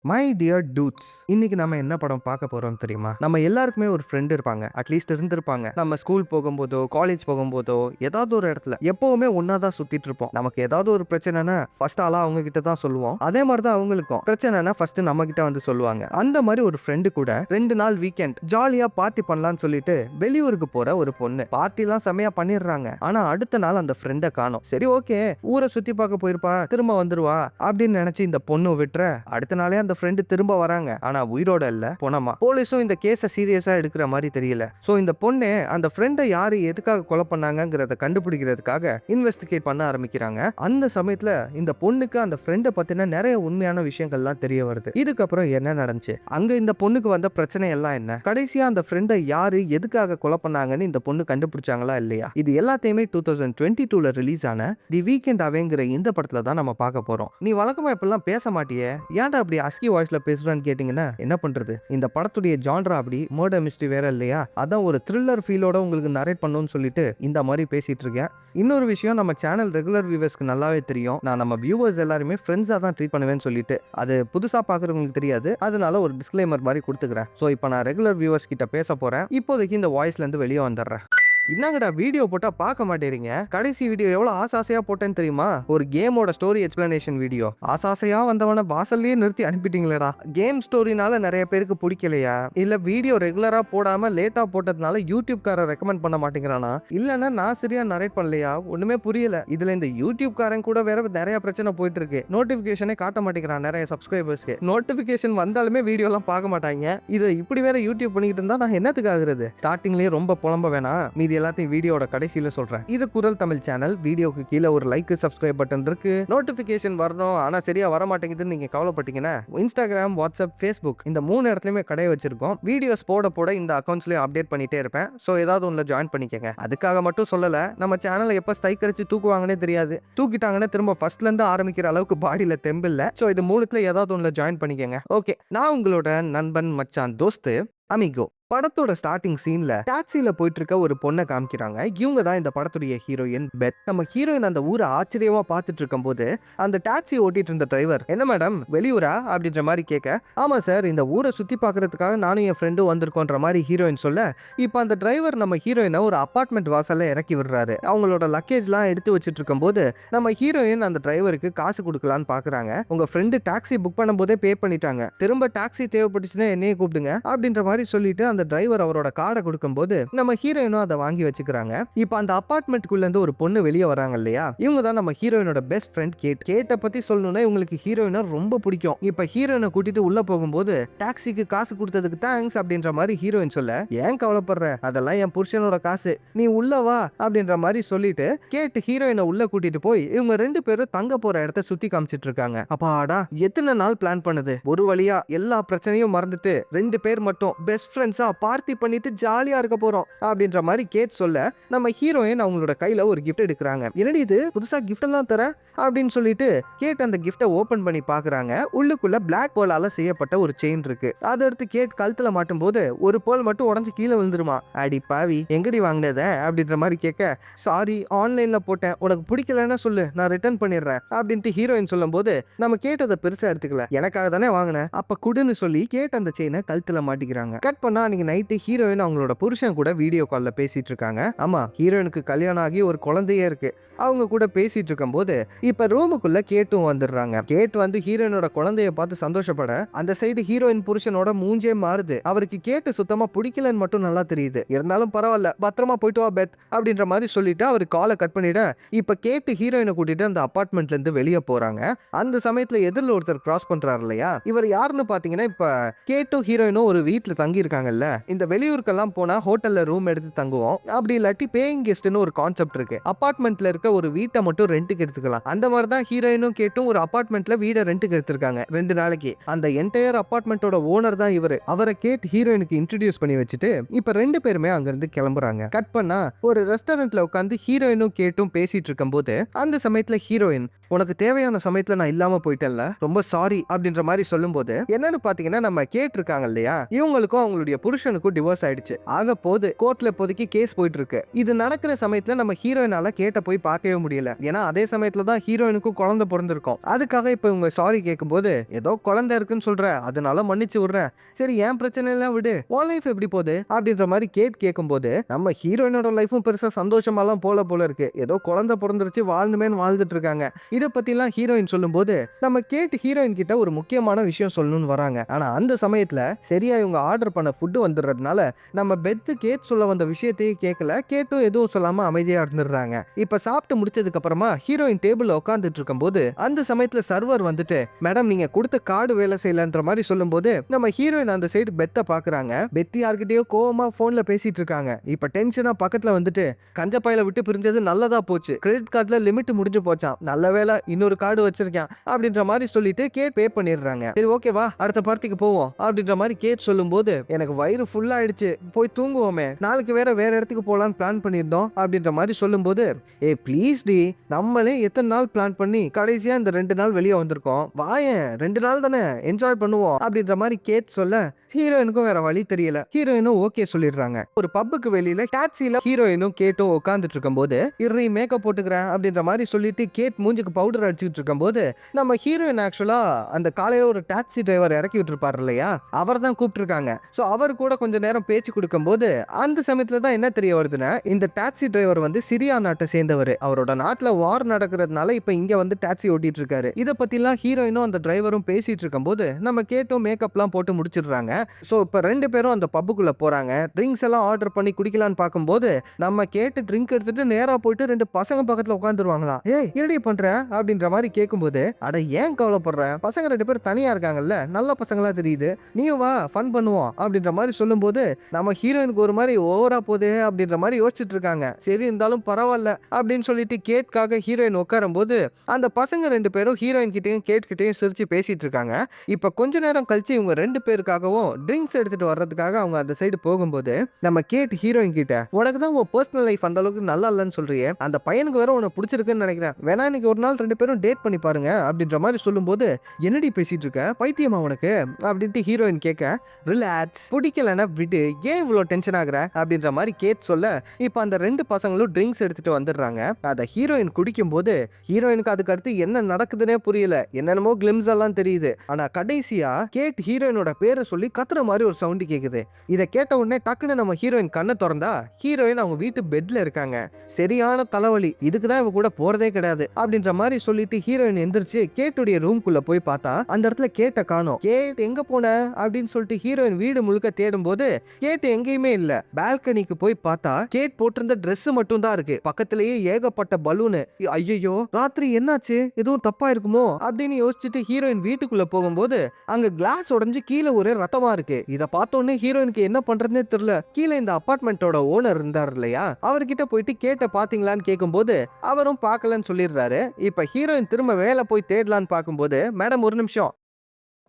My dear dudes, இன்னைக்கு நம்ம என்ன படம் பார்க்க போறோம் தெரியுமா? நம்ம எல்லாருக்குமே ஒரு ஃப்ரெண்ட் இருப்பாங்க, அட்லீஸ்ட் இருந்திருப்பாங்க. நம்ம ஸ்கூல் போகும்போதோ காலேஜ் போகும்போதோ ஏதாவது ஒரு இடத்துல எப்பவுமே ஒன்னா தான் சுத்திட்டு இருப்போம். நமக்கு ஏதாவது ஒரு பிரச்சனைனா ஃபர்ஸ்ட் ஆளா அவங்க கிட்ட தான் சொல்லுவோம். அதே மாதிரி தான் அவங்களுக்கும் பிரச்சனைனா ஃபர்ஸ்ட் நம்ம கிட்ட வந்து சொல்லுவாங்க. அந்த மாதிரி ஒரு ஃப்ரெண்டு கூட 2 நாள் வீக்கெண்ட் ஜாலியா பார்ட்டி பண்ணலாம்னு சொல்லிட்டு வெளியூருக்கு போற ஒரு பொண்ணு. பார்ட்டிலாம் செமையா பண்ணிடுறாங்க. ஆனா அடுத்த நாள் அந்த ஃப்ரெண்டை காணோம். சரி, ஓகே, ஊரை சுத்தி பார்க்க போயிருப்பா, திரும்ப வந்துருவா அப்படின்னு நினைச்சு இந்த பொண்ணு விட்டுற அடுத்த நாளே அந்த ஃப்ரெண்டு திரும்ப வராங்க. ஆனா உயிரோட இல்ல, போனமா. போலீஸும் இந்த கேஸை சீரியஸா எடுக்கிற மாதிரி தெரியல. சோ இந்த பொண்ணு அந்த ஃப்ரெண்டை யாரு எதுக்காக கொலை பண்ணாங்கங்கறத கண்டுபிடிக்கிறதுக்காக இன்வெஸ்டிகேட் பண்ண ஆரம்பிக்கிறாங்க. அந்த சமயத்துல இந்த பொண்ணுக்கு அந்த ஃப்ரெண்டை பத்தின நிறைய உண்மையான விஷயங்கள்லாம் தெரிய வருது. இதுக்கப்புறம் என்ன நடந்துச்சு, அங்க இந்த பொண்ணுக்கு வந்த பிரச்சனை எல்லாம் என்ன, கடைசியா அந்த ஃப்ரெண்டை யாரு எதுக்காக கொலை பண்ணாங்கன்னு இந்த பொண்ணு கண்டுபிடிச்சாங்களா இல்லையா, இது எல்லாத்தையுமே 2022ல ரிலீஸ் ஆன தி வீக்கெண்ட் அவேங்கிற இந்த படத்துல தான் நம்ம பார்க்க போறோம். நீ வழக்கமா இப்பெல்லாம் பேச மாட்டியே, ஏன்டா அப்படி அஸ்கி வாய்ஸ்ல பேசுறான்னு கேட்டீங்கன்னா என்ன பண்றது, இந்த படத்துடைய ஜான்ரா அப்படி மர்டர் மிஸ்ட்ரி வேற இல்லையா, அதான் ஒரு த்ரில்லர் ஃபீலோட உங்களுக்கு நரேட் பண்ணணும்னு சொல்லிட்டு இந்த மாதிரி பேசிட்டு இருக்கேன். இன்னொரு விஷயம், நம்ம சேனல் ரெகுலர் வியூவர்ஸ்க்கு நல்லாவே தெரியும், நான் நம்ம வியூவர்ஸ் எல்லாருமே ஃப்ரெண்ட்ஸா தான் ட்ரீட் பண்ணுவேன்னு சொல்லிட்டு. அது புதுசா பாக்குறவங்களுக்கு தெரியாது, அதனால ஒரு டிஸ்க்ளைமர் மாதிரி கொடுத்துக்கிறேன். ஸோ இப்போ நான் ரெகுலர் வியூவர்ஸ் கிட்ட பேச போறேன். இப்போதைக்கு இந்த வாய்ஸ்ல இருந்து வெளியே வந்துடுறேன். என்னங்கடா வீடியோ போட்டா பார்க்க மாட்டேறீங்க? கடைசி வீடியோ எவ்வளவு ஆசாசையா போட்டேன்னு தெரியுமா? ஒரு கேமோட ஸ்டோரி எக்ஸ்பிளனேஷன் வீடியோ. ஆசாசையா வந்தவன வாசல்லயே நிறுத்தி அனுப்பிட்டீங்களேடா. கேம் ஸ்டோரினால நிறைய பேருக்கு பிடிக்கலையா, இல்ல வீடியோ ரெகுலரா போடாம லேட்டா போட்டதுனால யூடியூப் காரன் ரெக்கமெண்ட் பண்ண மாட்டேங்கிறானா, இல்லன்னா நான் சரியா நரேட் பண்ணலையா, ஒண்ணுமே புரியல. இதுல இந்த யூடியூப் காரன் கூட வேற நிறைய பிரச்சனை போயிட்டு இருக்கு. நோட்டிபிகேஷனே காட்ட மாட்டேங்கிறான் நிறைய சப்ஸ்கிரைபர்ஸ்க்கு. நோட்டிபிகேஷன் வந்தாலுமே வீடியோ எல்லாம் பார்க்க மாட்டாங்க. இதை இப்படி வேற யூடியூப் பண்ணிட்டு இருந்தா நான் என்னத்துக்கு ஆகுறது? ஸ்டார்டிங்லயே ரொம்ப புலம்ப வேணாம், மீதி எல்லாத்தையும் வீடியோட கடைசியில சொல்றேன். இது குரல் தமிழ் சேனல். வீடியோக்கு கீழே ஒரு லைக், சப்ஸ்கிரைப் பட்டன் இருக்கு. நோட்டிபிகேஷன் வரணும், ஆனா சரியா வர மாட்டேங்குதுன்னு நீங்க கவலைப்பட்டீங்கன்னா இன்ஸ்டாகிராம், வாட்ஸ்அப், ஃபேஸ்புக் இந்த 3 இடத்துலயுமே கடை வச்சிருக்கோம். வீடியோஸ் போட போட இந்த அக்கௌண்ட்ஸ்லயும் அப்டேட் பண்ணிட்டே இருப்பேன். சோ ஏதாவது ஒண்ணு ஜாயின் பண்ணிக்கங்க. அதுக்காக மட்டும் சொல்லல, நம்ம சேனலை எப்ப ஸ்ட்ரைக் அடிச்சு தூக்குவாங்கன்னே தெரியாது. தூக்கிட்டாங்கன்னா திரும்ப ஃபர்ஸ்ட்ல இருந்து ஆரம்பிக்கிற அளவுக்கு பாடியில தெம்பில்ல. சோ இது 3த்துல ஏதாவது ஒண்ணு ஜாயின் பண்ணிக்கங்க. ஓகே, நான் உங்களோட நண்பன் மச்சான் தோஸ்து அமிகோ. படத்தோட ஸ்டார்டிங் சீன்ல டாக்ஸில போயிட்டு இருக்க ஒரு பொண்ணை காமிக்கிறாங்க. இவங்க தான் இந்த படத்துடைய ஹீரோயின் பெத். நம்ம ஹீரோயின் அந்த ஊரை ஆச்சரியமா பார்த்துட்டு இருக்கும் போது அந்த டாக்ஸி ஓட்டிட்டு இருந்த டிரைவர், என்ன மேடம் வெளியூரா அப்படின்ற மாதிரி கேட்க, ஆமா சார், இந்த ஊரை சுத்தி பார்க்கறதுக்காக நானும் என் ஃப்ரெண்டும் வந்திருக்கோன்ற மாதிரி ஹீரோயின் சொல்ல, இப்போ அந்த டிரைவர் நம்ம ஹீரோயினை ஒரு அபார்ட்மெண்ட் வாசல்ல இறக்கி விடுறாரு. அவங்களோட லக்கேஜ்லாம் எடுத்து வச்சுட்டு இருக்கும் போது நம்ம ஹீரோயின் அந்த டிரைவருக்கு காசு கொடுக்கலான்னு பாக்குறாங்க. உங்க ஃப்ரெண்டு டாக்ஸி புக் பண்ணும் போதே பே பண்ணிட்டாங்க, திரும்ப டாக்ஸி தேவைப்பட்டுச்சுன்னா என்னையே கூப்பிடுங்க அப்படின்ற மாதிரி சொல்லிட்டு அந்த டிரைவர் அவரோட கார்டை கொடுக்கும்போது நம்ம ஹீரோயினும் அதை வாங்கி வச்சுக்கிறாங்க. இப்போ அந்த அபார்ட்மெண்ட்குள்ள இருந்து ஒரு பொண்ணு வெளியே வராங்க இல்லையா, இவங்க தான் நம்ம ஹீரோயினோட பெஸ்ட் ஃப்ரெண்ட் கேட். கேட்டை பத்தி சொல்லணும்னா இவங்களுக்கு ஹீரோயினை ரொம்ப பிடிக்கும். இப்போ ஹீரோயினை கூட்டிட்டு உள்ள போகும்போது டாக்ஸிக்கு காசு கொடுத்ததுக்கு தேங்க்ஸ் அப்படின்ற மாதிரி ஹீரோயின் சொல்ல, ஏன் கவலைப்படுற, அதெல்லாம் என் புருஷனோட காசு, நீ உள்ள வா அப்படின்ற மாதிரி சொல்லிட்டு கேட் ஹீரோயினை உள்ள கூட்டிட்டு போய் இவங்க 2 பேரும் தங்க போற இடத்த சுத்தி காமிச்சிட்டு இருக்காங்க. அப்பாடா, எத்தனை நாள் பிளான் பண்ணுது, ஒரு வழியா எல்லா பிரச்சனையும் மறந்துட்டு 2 பேர் மட்டும் பெஸ்ட் ஃப்ரெண்ட்ஸா பார்ட்டி பண்ணிட்டு ஜாலியா இருக்க போறோம் அப்படின்ற மாதிரி கேட் சொல்ல, நம்ம ஹீரோயின் அவங்களோட கையில ஒரு கிஃப்ட் எடுக்கிறாங்க. என்னடி இது, புதுசா கிஃப்ட் எல்லாம் தர அப்படின்னு சொல்லிட்டு கேட் அந்த கிஃப்ட்டை ஓபன் பண்ணி பாக்குறாங்க. உள்ளுக்குள்ள பிளாக் பேர்லால செய்யப்பட்ட ஒரு செயின் இருக்கு. அதை எடுத்து கேட் கழுத்துல மாட்டும் போது ஒரு பேர்ல் மட்டும் உடஞ்சு கீழே விழுந்துருமா. அடி பாவி, எங்கடி வாங்கினத அப்படின்ற மாதிரி கேட்க, சாரி ஆன்லைன்ல போட்டேன், உனக்கு பிடிக்கலன்னா சொல்லு, நான் ரிட்டர்ன் பண்ணிடுறேன் அப்படின்ட்டு ஹீரோயின் சொல்லும் போது நம்ம கேட்டதை பெருசா எடுத்துக்கல, எனக்காக தானே வாங்கினேன், அப்ப குடுன்னு சொல்லி கேட் அந்த செயினை கழுத்துல மாட்டிக்கிறாங்க. கட் பண்ணா அன்னைக்கு நைட்டு ஹீரோயின் அவங்களோட புருஷன் கூட வீடியோ கால்ல பேசிட்டு இருக்காங்க. ஆமா, ஹீரோயினுக்கு கல்யாணம் ஆகி ஒரு குழந்தையே இருக்கு. அவங்க கூட பேசிட்டு இருக்கும் போது இப்ப ரூமுக்குள்ள கேட்டும் வந்துடுறாங்க. கேட் வந்து ஹீரோயினோட குழந்தைய பார்த்து சந்தோஷப்பட அந்த சைடு ஹீரோயின் புருஷனோட மூஞ்சே மாறுது. அவருக்கு கேட்டு சுத்தமா பிடிக்கலன்னு மட்டும் நல்லா தெரியுது. இருந்தாலும் பரவாயில்ல, பத்திரமா போயிட்டு வா பெத் அப்படின்ற மாதிரி சொல்லிட்டு அவர் காலை கட் பண்ணிட இப்ப கேட்டு ஹீரோயினை கூட்டிட்டு அந்த அபார்ட்மெண்ட்ல இருந்து வெளியே போறாங்க. அந்த சமயத்துல எதிரில் ஒருத்தர் கிராஸ் பண்றாரு இல்லையா, இவர் யாருன்னு பாத்தீங்கன்னா இப்ப கேட்டும் ஹீரோயினும் ஒரு வீட்டுல தங்கி இருக்காங்கல்ல. இந்த வெளியூருக்கெல்லாம் போனா ஹோட்டல்ல ரூம் எடுத்து தங்குவோம், அப்படி இல்லாட்டி பேயிங் கெஸ்ட்னு ஒரு கான்செப்ட் இருக்கு. அபார்ட்மெண்ட்ல இருக்க ஒரு வீட்டை மட்டும் ரெண்டுக்கு எடுத்துக்கலாம். அந்த மாதிரி தான் ஹீரோயினும் கேட்டும் ஒரு அபார்ட்மெண்ட்ல வீடை ரெண்டுக்கு எடுத்திருக்காங்க 2 நாளைக்கு. அந்த என்டையர் அபார்ட்மெண்டோட ஓனர் தான் இவரு. அவரை கேட் ஹீரோயினுக்கு இன்ட்ரோடியூஸ் பண்ணி வச்சுட்டு இப்ப 2 பேருமே அங்க இருந்து கிளம்புறாங்க. கட் பண்ணா ஒரு ரெஸ்டாரண்ட்ல உட்காந்து ஹீரோயினும் கேட்டும் பேசிட்டு இருக்கும் போது அந்த சமயத்துல ஹீரோயின், உனக்கு தேவையான சமயத்துல நான் இல்லாம போயிட்டேன்ல, ரொம்ப சாரி அப்படின்ற மாதிரி சொல்லும் போது என்னன்னு பாத்தீங்கன்னா நம்ம கேட் இருக்காங்க இல்லையா, இவங்களுக்கும் அவங்களுடைய புருஷனுக்கும் டிவோர்ஸ் ஆயிடுச்சு. ஆக போது கோர்ட்ல இப்போதைக்கு கேஸ் போயிட்டு இருக்கு. இது நடக்கிற சமயத்துல நம்ம ஹீரோயினால கேட்ட போய் பார்க்கவே முடியல. ஏன்னா அதே சமயத்துல தான் ஹீரோயினுக்கும் குழந்தை பிறந்திருக்கும். அதுக்காக இப்ப இவங்க சாரி கேட்கும்போது, ஏதோ குழந்தை இருக்குன்னு சொல்ற, அதனால மன்னிச்சு விடுறேன், சரி என் பிரச்சனை எல்லாம் விடு, உன் லைஃப் எப்படி போகுது அப்படின்ற மாதிரி கேட்கும்போது நம்ம ஹீரோயினோட லைஃபும் பெருசா சந்தோஷமாலாம் போல இருக்கு. ஏதோ குழந்தை பிறந்துருச்சு வாழ்ந்துமேன்னு வாழ்ந்துட்டு இருக்காங்க. இதை பத்திலாம் ஹீரோயின் சொல்லும்போது நம்ம ஹீரோயின் கிட்ட ஒரு முக்கியமான விஷயம் சொல்லணும்னு வராங்க. ஆனா அந்த சமயத்துல சரியா இவங்க ஆர்டர் பண்ண ஃபுட் வந்துடுறதுனால நம்ம கேட் சொல்ல வந்த விஷயத்தையே கேட்கல. கேட்டும் எதுவும் சொல்லாம அமைதியா இருந்துடுறாங்க. இப்ப சாப்பிட்டு முடிச்சதுக்கு அப்புறமா ஹீரோயின் டேபிள்ல உட்காந்துட்டு இருக்கும்போது அந்த சமயத்துல சர்வர் வந்துட்டு, மேடம் நீங்க கொடுத்த கார்டு வேலை செய்யலன்ற மாதிரி சொல்லும்போது நம்ம ஹீரோயின் அந்த சைடு பெத்த பாக்குறாங்க. பெத்தி யார்கிட்டயோ கோவமா போன்ல பேசிட்டு இருக்காங்க. இப்ப டென்ஷனா பக்கத்துல வந்துட்டு, கஞ்சப்பாயில விட்டு பிரிஞ்சது நல்லதா போச்சு, கிரெடிட் கார்டுல லிமிட் முடிஞ்சு போச்சான், நல்ல வேலை இன்னொரு கார்டு வச்சிருக்கேன் அப்படின்ற மாதிரி சொல்லிட்டு கேட் பே பண்ணிடுறாங்க. சரி ஓகேவா அடுத்த பார்ட்டிக்கு போவோம் அப்படின்ற மாதிரி கேட் சொல்லும்போது, எனக்கு வயிறு ஃபுல்லா ஆயிடுச்சு, போய் தூங்குவோமே, நாளைக்கு வேற இடத்துக்கு போலான்னு பிளான் பண்ணியிருந்தோம் அப்படின்ற மாதிரி சொல்லும்போது, ஏ ப்ளீஸ் டி, நம்மளே எத்தனை நாள் பிளான் பண்ணி கடைசியா இந்த 2 நாள் வெளியே வந்திருக்கோம், வாயேன் 2 நாள் தானே என்ஜாய் பண்ணுவோம் அப்படின்ற மாதிரி கேட் சொல்ல ஹீரோயினுக்கும் வேற வழி தெரியல. ஹீரோயினும் ஓகே சொல்லிடுறாங்க. ஒரு பப்புக்கு வெளியில டாக்ஸில ஹீரோயினும் கேட்டும் உட்காந்துட்டு இருக்கும்போது, இறி மேக்கப் போட்டுக்கிறேன் அப்படின்ற மாதிரி சொல்லிட்டு கேட் மூஞ்சுக்கு பவுடர் அடிச்சுட்டு இருக்கும்போது நம்ம ஹீரோயின் ஆக்சுவலா அந்த காலையில ஒரு டாக்ஸி டிரைவர் இறக்கி விட்டுருப்பாரு இல்லையா, அவர் தான் கூப்பிட்டுருக்காங்க. ஸோ அவர் கூட கொஞ்ச நேரம் பேச்சு கொடுக்கும்போது அந்த சமயத்துல தான் என்ன தெரிய வருதுன்னா, இந்த டாக்ஸி டிரைவர் வந்து சிரியா நாட்டை சேர்ந்தவர். அவரோட நாட்டில் வார் நடக்கிறதுனால இப்போ இங்க வந்து டாக்ஸி ஓட்டிட்டு இருக்காரு. இதை பத்திலாம் ஹீரோயினும் அந்த டிரைவரும் பேசிட்டு இருக்கும்போது நம்ம கேட்டும் மேக்கப்லாம் போட்டு முடிச்சிடுறாங்க. ஸோ இப்போ 2 பேரும் அந்த பப்புக்குள்ள போறாங்க. ட்ரிங்க்ஸ் எல்லாம் ஆர்டர் பண்ணி குடிக்கலான்னு பார்க்கும்போது நம்ம கேட்டு ட்ரிங்க் எடுத்துட்டு நேரா போயிட்டு 2 பசங்க பக்கத்துல உட்காந்துருவாங்களா. ஏய் என்னடி பண்ற அப்படின்ற மாதிரி கேட்கும்போது, அட ஏன் கவலைப்படுற, பசங்க 2 பேர் தனியா இருக்காங்கல்ல, நல்ல பசங்களா தெரியுது, நீயும் வா ஃபன் பண்ணுவோம் அப்படின்ற மாதிரி சொல்லும்போது நம்ம ஹீரோயினுக்கு ஒரு மாதிரி ஓவரா போதே அப்படின்ற மாதிரி யோசிச்சுட்டு இருக்காங்க. சரி இருந்தாலும் பரவாயில்ல அப்படின்னு சொல்லிட்டு கேட்காக ஹீரோயின் உட்காரும் போது அந்த பசங்க 2 பேரும் ஹீரோயின் கிட்டையும் கேட் கிட்டையும் சிரிச்சு பேசிட்டு இருக்காங்க. இப்ப கொஞ்ச நேரம் கழிச்சு இவங்க 2 பேருக்காகவும் ட்ரிங்க்ஸ் எடுத்துட்டு வர்றதுக்காக அவங்க அந்த சைடு போகும்போது நம்ம கேட் ஹீரோயின் கிட்ட, உனக்கு தான் உன் பர்சனல் லைஃப் அந்த அளவுக்கு நல்லா இல்லைன்னு சொல்றியே, அந்த பையனுக்கு வேற உனக்கு பிடிச்சிருக்குன்னு நினைக்கிறேன், வேணா இன்னைக்கு ஒரு நாள் 2 பேரும் டேட் பண்ணி பாருங்க அப்படின்ற மாதிரி சொல்லும்போது, என்னடி பேசிட்டு இருக்க, பைத்தியமா உனக்கு அப்படின்ட்டு ஹீரோயின் கேட்க, ரிலாக்ஸ், பிடிக்கலன்னா விடு, ஏன் இவ்வளோ டென்ஷன் ஆகுற அப்படின்ற மாதிரி கேட் சொல்ல இப்போ அந்த 2 பசங்களும் ட்ரிங்க்ஸ் எடுத்துட்டு வந்துடுறாங்க. அதை ஹீரோயின் குடிக்கும் போது ஹீரோயினுக்கு அதுக்கு அடுத்து என்ன நடக்குதுன்னே புரியல, என்னென்னமோ கிளிம்ஸ் எல்லாம் தெரியுது. ஆனா கடைசியா கேட் ஹீரோயினோட பேரை சொல்லி கத்துற மாதிரி ஒரு சவுண்ட் கேக்குது. இதை கேட்ட உடனே டக்குன்னு நம்ம ஹீரோயின் கண்ணை திறந்தா ஹீரோயின் அவங்க வீட்டு பெட்ல இருக்காங்க. சரியான தலைவலி, இதுக்கு தான் இவ கூட போறதே கிடையாது அப்படின்ற மாதிரி சொல்லிட்டு ஹீரோயின் எந்திரிச்சு கேட்டுடைய ரூம்குள்ள போய் பார்த்தா அந்த இடத்துல கேட்ட காணோம். கேட் எங்க போன அப்படின்னு சொல்லிட்டு ஹீரோயின் வீடு முழுக்க தேடும் போது கேட் எங்கேயுமே இல்ல. பால்கனிக்கு போய் பார்த்தா கேட் போட்டிருந்த Dress மட்டும் தான் இருக்கு. பக்கத்திலேயே ஏகப்பட்ட பலூனு. ஐயோ ராத்திரி என்னாச்சு, எதுவும் தப்பா இருக்குமோ அப்படின்னு யோசிச்சுட்டு ஹீரோயின் வீட்டுக்குள்ள போகும்போது அங்க கிளாஸ் உடைஞ்சு கீழே ஒரே ரத்தமா இருக்கு. இத பார்த்தோன்னே ஹீரோயினுக்கு என்ன பண்றதுன்னே தெரியல. கீழே இந்த அபார்ட்மெண்டோட ஓனர் இருந்தார் இல்லையா, அவர்கிட்ட போயிட்டு கேட்ட பாத்தீங்களான்னு கேட்கும்போது அவரும் பார்க்கலன்னு சொல்லிடுறாரு. இப்ப ஹீரோயின் திரும்ப வேலை போய் தேடலான்னு பார்க்கும்போது, மேடம் ஒரு நிமிஷம்,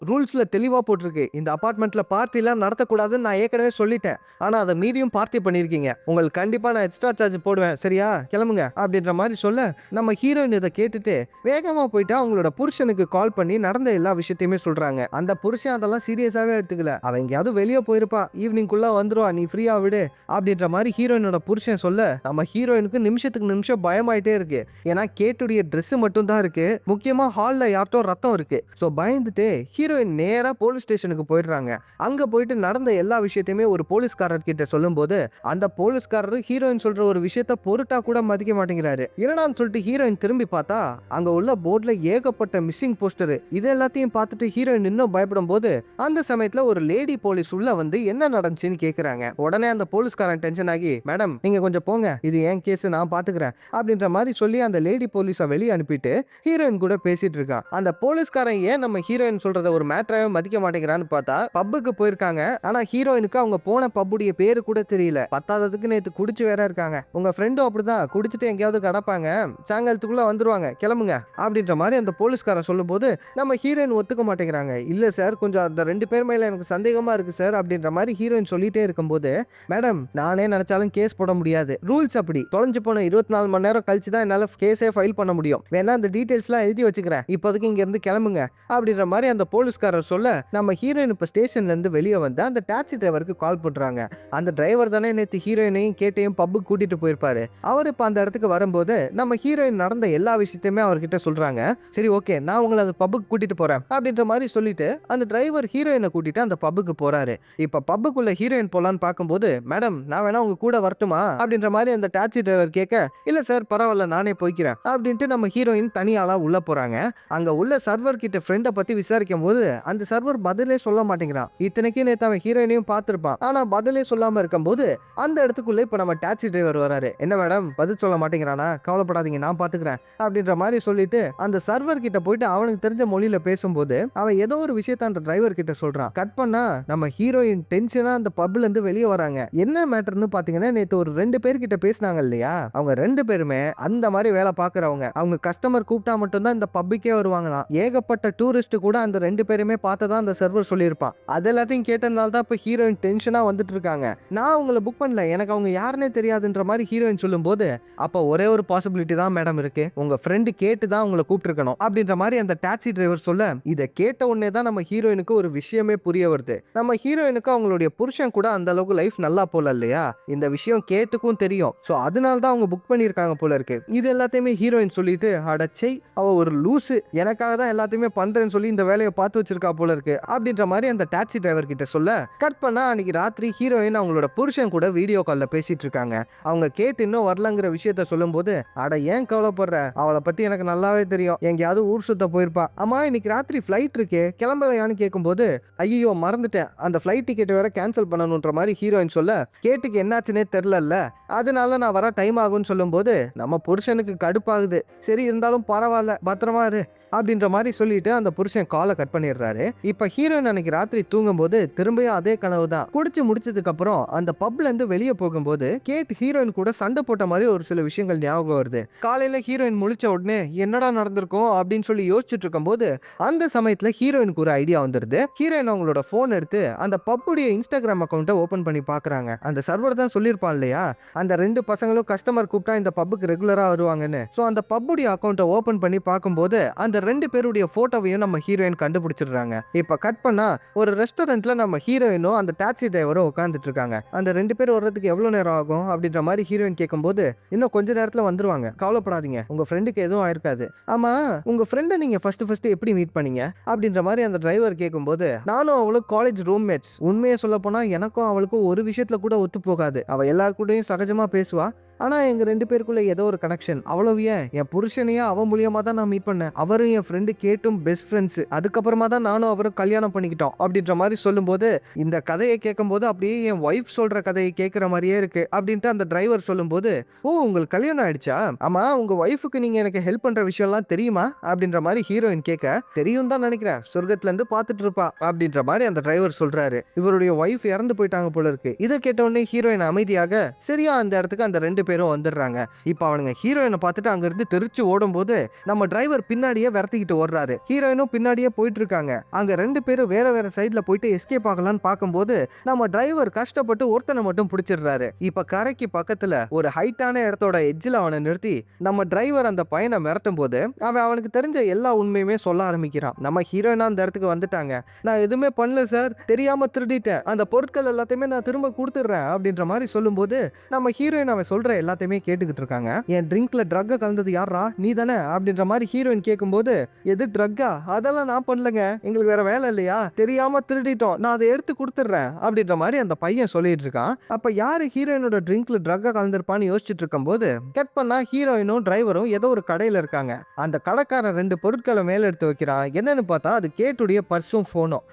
ரூல்ஸ்ல தெளிவா போட்டிருக்கு, இந்த அபார்ட்மெண்ட்ல பார்ட்டிலாம் நடத்தக்கூடாதுன்னு நான் ஏற்கனவே சொல்லிட்டேன், ஆனா அதை மீறியும் பார்ட்டி பண்ணிருக்கீங்க, உங்களுக்கு கண்டிப்பா நான் எக்ஸ்ட்ரா சார்ஜ் போடுவேன், சரியா கிளம்புங்க அப்படின்ற மாதிரி சொல்ல நம்ம ஹீரோயின் இதை கேட்டுட்டு வேகமா போயிட்டு அவங்களோட புருஷனுக்கு கால் பண்ணி நடந்த எல்லா விஷயத்தையுமே சொல்றாங்க. அந்த புருஷன் அதெல்லாம் சீரியஸாவே எடுத்துக்கல, அவன் எங்கேயாவது வெளியே போயிருப்பா, ஈவினிங்குள்ள வந்துருவா, நீ ஃப்ரீயா விடு அப்படின்ற மாதிரி ஹீரோயினோட புருஷன் சொல்ல நம்ம ஹீரோயினுக்கு நிமிஷத்துக்கு நிமிஷம் பயமாயிட்டே இருக்கு. ஏன்னா கேட்டுடைய Dress மட்டும் தான் இருக்கு, முக்கியமா ஹால்ல யார்ட்டோ ரத்தம் இருக்கு. ஸோ பயந்துட்டு ஹீரோயின் நேரா போலீஸ் ஸ்டேஷனுக்கு போயிடுறாங்க. அங்க போயிட்டு நடந்த எல்லா விஷயத்தையுமே ஒரு போலீஸ்காரர் கிட்ட சொல்லும்போது அந்த போலீஸ்காரர் ஹீரோயின் சொல்ற ஒரு விஷயத்த பொருட்டா கூட மதிக்க மாட்டேங்கிறாரு. என்னடான்னு சொல்லிட்டு ஹீரோயின் திரும்பி பார்த்தா அங்க உள்ள போர்ட்ல ஏகப்பட்ட மிஸ்ஸிங் போஸ்டர். இது எல்லாத்தையும் பார்த்துட்டு ஹீரோயின் இன்னும் பயப்படும் போது அந்த சமயத்துல ஒரு லேடி போலீஸ் உள்ள வந்து என்ன நடந்துச்சுன்னு கேக்குறாங்க. உடனே அந்த போலீஸ்காரன் டென்ஷன் ஆகி, மேடம் நீங்க கொஞ்சம் போங்க, இது என் கேஸ், நான் பாத்துக்கிறேன் அப்படின்ற மாதிரி சொல்லி அந்த லேடி போலீஸை வெளியே அனுப்பிட்டு ஹீரோயின் கூட பேசிட்டு இருக்கான். அந்த போலீஸ்காரன் ஏன் நம்ம ஹீரோயின் சொல்றத ஒரு மேட்டராவே மதிக்க மாட்டேங்கிறான்னு பார்த்தா பப்புக்கு போயிருக்காங்க. ஆனா ஹீரோயினுக்கு அவங்க போன பப்புடைய பேரு கூட தெரியல. பத்தாததுக்கு நேத்து குடிச்சு வேற இருக்காங்க. உங்க ஃப்ரெண்டும் அப்படிதான் குடிச்சிட்டு எங்கேயாவது கடப்பாங்க, சாயங்காலத்துக்குள்ள வந்துருவாங்க, கிளம்புங்க அப்படின்ற மாதிரி அந்த போலீஸ்காரன் சொல்லும் போது நம்ம ஹீரோயின் ஒத்துக்க மாட்டேங்கிறாங்க. இல்ல சார், கொஞ்சம் அந்த 2 பேர் மேல எனக்கு சந்தேகமா இருக்கு சார் அப்படின்ற மாதிரி ஹீரோயின் சொல்லிட்டே இருக்கும்போது, மேடம் நானே நினைச்சாலும் கேஸ் போட முடியாது, ரூல்ஸ் அப்படி, தொலைஞ்சு போன 24 மணி நேரம் கழிச்சு தான் என்னால கேஸே ஃபைல் பண்ண முடியும், வேணா அந்த டீடைல்ஸ்லாம் எழுதி வச்சுக்கிறேன், இப்போதைக்கு இங்க இருந்து கிளம்புங்க அப்படின்ற மாதிரி அந்த போலீஸ்காரர் சொல்ல நம்ம ஹீரோயின் இப்ப ஸ்டேஷன்ல இருந்து வெளியே வந்து அந்த டாக்ஸி டிரைவருக்கு கால் பண்றாங்க. அந்த டிரைவர் தானே நேத்து ஹீரோயினையும் கேட்டையும் பப்புக்கு கூட்டிட்டு போயிருப்பாரு. அவர் இப்ப அந்த இடத்துக்கு வரும்போது நம்ம ஹீரோயின் நடந்த எல்லா விஷயத்தையுமே அவர்கிட்ட சொல்றாங்க. சரி ஓகே, நான் உங்களை அந்த பப்புக்கு கூட்டிட்டு போறேன் அப்படின்ற மாதிரி சொல்லிட்டு அந்த டிரைவர் ஹீரோயினை கூட்டிட்டு அந்த பப்புக்கு போறாரு. இப்ப பப்புக்குள்ள ஹீரோயின் போலான்னு பார்க்கும்போது, மேடம் நான் வேணா உங்க கூட வரட்டுமா அப்படின்ற மாதிரி அந்த டாக்ஸி டிரைவர் கேட்க, இல்ல சார் பரவாயில்ல நானே போய்க்கிறேன் அப்படின்ட்டு நம்ம ஹீரோயின் தனியாளா உள்ள போறாங்க. அங்க உள்ள சர்வர் கிட்ட ஃப்ரெண்டை பத்தி விசாரிக்கும் போது அந்த சர்வர் பதிலே சொல்ல மாட்டேங்கிறான். இத்தனைக்கும் நேத்து அவன் ஹீரோயினையும் பார்த்திருப்பான், ஆனா பதிலே சொல்லாம இருக்கும்போது அந்த இடத்துக்குள்ள இப்ப நம்ம டாக்ஸி டிரைவர் வராரு. என்ன மேடம் பதில் சொல்ல மாட்டேங்கிறானா, கவலைப்படாதீங்க நான் பாத்துக்கிறேன் அப்படின்ற மாதிரி சொல்லிட்டு அந்த சர்வர் கிட்ட போயிட்டு அவனுக்கு தெரிஞ்ச மொழியில பேசும்போது அவன் ஏதோ ஒரு விஷயத்த அந்த டிரைவர் கிட்ட சொல்றான். கட் பண்ணா நம்ம ஹீரோயின் டென்ஷனா அந்த பப்ல இருந்து வெளியே வராங்க. என்ன மேட்டர்னு பாத்தீங்கன்னா, நேத்து ஒரு 2 பேர் கிட்ட பேசினாங்க இல்லையா, அவங்க 2 பேருமே அந்த மாதிரி வேலை பாக்குறவங்க. அவங்க கஸ்டமர் கூப்பிட்டா மட்டும்தான் இந்த பப்புக்கே வருவாங்களாம். ஏகப்பட்ட டூரிஸ்ட் கூட அந்த 2 பேருமே பார்த்ததா அந்த சர்வர் சொல்லியிருப்பான். அது எல்லாத்தையும் கேட்டதுனால தான் இப்ப ஹீரோயின் டென்ஷனா வந்துட்டு இருக்காங்க. நான் உங்களை புக் பண்ணல, எனக்கு அவங்க யாருன்னே தெரியாதுன்ற மாதிரி ஹீரோயின் சொல்லும்போது, அப்ப ஒரே ஒரு பாசிபிலிட்டி தான் மேடம் இருக்கு, உங்க ஃப்ரெண்டு கேட்டு தான் உங்களை கூப்பிட்டுருக்கணும் அப்படின்ற மாதிரி அந்த டாக்ஸி டிரைவர் சொல்ல, இதை கேட்ட உடனே தான் நம்ம ஹீரோயினுக்கு ஒரு விஷயமே புரிய வருது. நம்ம ஹீரோயினுக்கு அவங்களுடைய புருஷன் கூட அந்த அளவுக்கு லைஃப் நல்லா போல இல்லையா, இந்த விஷயம் கேட்டுக்கும் தெரியும். ஸோ அதனால தான் அவங்க புக் பண்ணியிருக்காங்க போல இருக்கு. இது எல்லாத்தையுமே ஹீரோயின் சொல்லிட்டு, அடச்சை அவ ஒரு லூசு, எனக்காக தான் எல்லாத்தையுமே பண்றேன்னு சொல்லி இந்த வேலையை பார்த்து வச்சிருக்கா போல இருக்கு அப்படின்ற மாதிரி அந்த டாக்ஸி டிரைவர் கிட்ட சொல்ல, கட் பண்ணா அன்னைக்கு ராத்திரி ஹீரோயின் அவங்களோட புருஷன் கூட வீடியோ கால்ல பேசிட்டு இருக்காங்க. அவங்க கேட்டு இன்னும் வரலங்கிற விஷயத்த சொல்லும்போது, அட ஏன் கவலைப்படுற, அவளை பத்தி எனக்கு நல்லாவே தெரியும், எங்கேயாவது ஊர் சுத்த போயிருப்பா. ஆமா இன்னைக்கு ராத்திரி ஃபிளைட் இருக்கே கிளம்பலையான்னு கேட்கும்போது, ஐயோ மறந்துட்டேன், அந்த ஃபிளைட் டிக்கெட் வேற கேன்சல் பண்ணணுன்ற மாதிரி ஹீரோயின் சொல்ல, கேட்டுக்கு என்னாச்சுன்னே தெரிலல்ல, அதனால நான் வர டைம் ஆகும்னு சொல்லும்போது நம்ம புருஷனுக்கு கடுப்பாகுது. சரி இருந்தாலும் பரவாயில்ல பத்திரமா இரு அப்படின்ற மாதிரி சொல்லிட்டு அந்த புருஷன் காலை கட் பண்ணிடுறாரு. இப்ப ஹீரோயின் அன்னைக்கு ராத்திரி தூங்கும்போது திரும்பியும் அதே கனவு தான். குடிச்சு முடிச்சதுக்கு அப்புறம் அந்த பப்ல இருந்து வெளியே போகும்போது கேட் ஹீரோயின் கூட சண்டை போட்ட மாதிரி ஒரு சில விஷயங்கள் ஞாபகம் வருது. காலையில ஹீரோயின் முழிச்ச உடனே என்னடா நடந்திருக்கும் அப்படின்னு சொல்லி யோசிச்சுட்டு இருக்கும்போது அந்த சமயத்துல ஹீரோயினுக்கு ஒரு ஐடியா வந்துருது. ஹீரோயின் அவங்களோட போன் எடுத்து அந்த பப்புடைய இன்ஸ்டாகிராம் அக்கௌண்ட்டை ஓபன் பண்ணி பாக்குறாங்க. அந்த சர்வர் தான் சொல்லியிருப்பான் இல்லையா, அந்த 2 பசங்களும் கஸ்டமர் கூப்பிட்டா இந்த பப்புக்கு ரெகுலரா வருவாங்கன்னு. ஸோ அந்த பப்புடைய அக்கௌண்ட்டை ஓபன் பண்ணி பார்க்கும்போது அந்த 2 பேருடைய போட்டோவையும் நம்ம ஹீரோயின் கண்டுபிடிச்சிடுறாங்க. இப்ப கட் பண்ணா ஒரு ரெஸ்டாரண்ட்ல நம்ம ஹீரோயினும் அந்த டாக்ஸி டிரைவரும் உட்கார்ந்துட்டு இருக்காங்க. அந்த 2 பேர் வர்றதுக்கு எவ்வளவு நேரம் ஆகும் அப்படின்ற மாதிரி ஹீரோயின் கேட்கும்போது, இன்னும் கொஞ்ச நேரத்துல வந்துருவாங்க, கவலைப்படாதீங்க, உங்க ஃப்ரெண்டுக்கு எதுவும் ஆயிருக்காது. ஆமா உங்க ஃப்ரெண்டை நீங்க ஃபர்ஸ்ட் எப்படி மீட் பண்ணீங்க அப்படின்ற மாதிரி அந்த டிரைவர் கேட்கும்போது, நானும் அவளும் காலேஜ் ரூம்மேட்ஸ். உண்மையை சொல்ல போனா எனக்கும் அவளுக்கும் ஒரு விஷயத்துல கூட ஒத்து போகாது. அவ எல்லார் கூடயும் சகஜமா பேசுவா, ஆனா எங்க 2 பேருக்குள்ள ஏதோ ஒரு கனெக்ஷன். அவ்வளவு ஏன், என் புருஷனையே அவ மூலியமா தான் நான் மீட் பண்ணேன், அவரும் என் ஃப்ரெண்டு கேட்டும் பெஸ்ட் ஃப்ரெண்ட்ஸ், அதுக்கப்புறமா தான் நானும் அவரும் கல்யாணம் பண்ணிக்கிட்டோம் அப்படின்ற மாதிரி சொல்லும்போது, இந்த கதையை கேட்கும்போது அப்படியே என் ஒய்ஃப் சொல்ற கதையை கேட்கிற மாதிரியே இருக்கு அப்படின்ட்டு அந்த டிரைவர் சொல்லும்போது, ஓ உங்களுக்கு கல்யாணம் ஆயிடுச்சா, ஆமா உங்க ஒய்ஃபுக்கு நீங்க எனக்கு ஹெல்ப் பண்ற விஷயம்லாம் தெரியுமா அப்படின்ற மாதிரி ஹீரோயின் கேட்க, தெரியும் தான் நினைக்கிறேன், சொர்க்கத்துல இருந்து பார்த்துட்டு இருப்பா அப்படின்ற மாதிரி அந்த டிரைவர் சொல்றாரு. இவருடைய ஒய்ஃப் இறந்து போயிட்டாங்க போல இருக்கு. இதை கேட்ட உடனே ஹீரோயின் அமைதியாக சரியா அந்த இடத்துக்கு அந்த 2 பேரும் வந்துடுறாங்க. இப்ப அவனுங்க ஹீரோயினை பார்த்துட்டு அங்க இருந்து தெரிச்சு ஓடும் போது நம்ம டிரைவர் பின்னாடியே விரட்டிக்கிட்டு ஓடுறாரு. ஹீரோயினும் பின்னாடியே போயிட்டு இருக்காங்க. அங்க 2 பேரும் வேற வேற சைடுல போயிட்டு எஸ்கேப் ஆகலான்னு பார்க்கும்போது நம்ம டிரைவர் கஷ்டப்பட்டு ஒருத்தனை மட்டும் பிடிச்சிடுறாரு. இப்ப கரைக்கு பக்கத்துல ஒரு ஹைட்டான இடத்தோட எட்ஜில் அவனை நிறுத்தி நம்ம டிரைவர் அந்த பையனை மிரட்டும் போது அவனுக்கு தெரிஞ்ச எல்லா உண்மையுமே சொல்ல ஆரம்பிக்கிறான். நம்ம ஹீரோயினா அந்த இடத்துக்கு வந்துட்டாங்க, நான் எதுவுமே பண்ணல சார், தெரியாம திருடிட்டேன், அந்த பொருட்கள் எல்லாத்தையுமே நான் திரும்ப கொடுத்துடுறேன் அப்படின்ற மாதிரி சொல்லும்போது நம்ம ஹீரோயின் அவன் சொல்ற எல்லாத்தையுமே கேட்டுக்கிட்டு இருக்காங்க. என் ட்ரிங்க்ல ட்ரக்க கலந்தது யாரா நீ தானே அப்படின்ற மாதிரி ஹீரோயின் கேட்கும்போது, எது ட்ரக்கா, அதெல்லாம் நான் பண்ணலங்க, எங்களுக்கு வேற வேலை இல்லையா, தெரியாம திருடிட்டோம், நான் அதை எடுத்து கொடுத்துட்றேன் அப்படின்ற மாதிரி அந்த பையன் சொல்லிட்டு இருக்கான். அப்ப யாரு ஹீரோயினோட ட்ரிங்க்ல ட்ரக்க கலந்துருப்பான்னு யோசிச்சுட்டு இருக்கும்போது கட் பண்ணா ஹீரோயினும் டிரைவரும் ஏதோ ஒரு கடையில இருக்காங்க. அந்த கடைக்காரன் 2 பொருட்களை மேல எடுத்து வைக்கிறான். என்னன்னு பார்த்தா அது கேட்டுடைய பர்ஸும்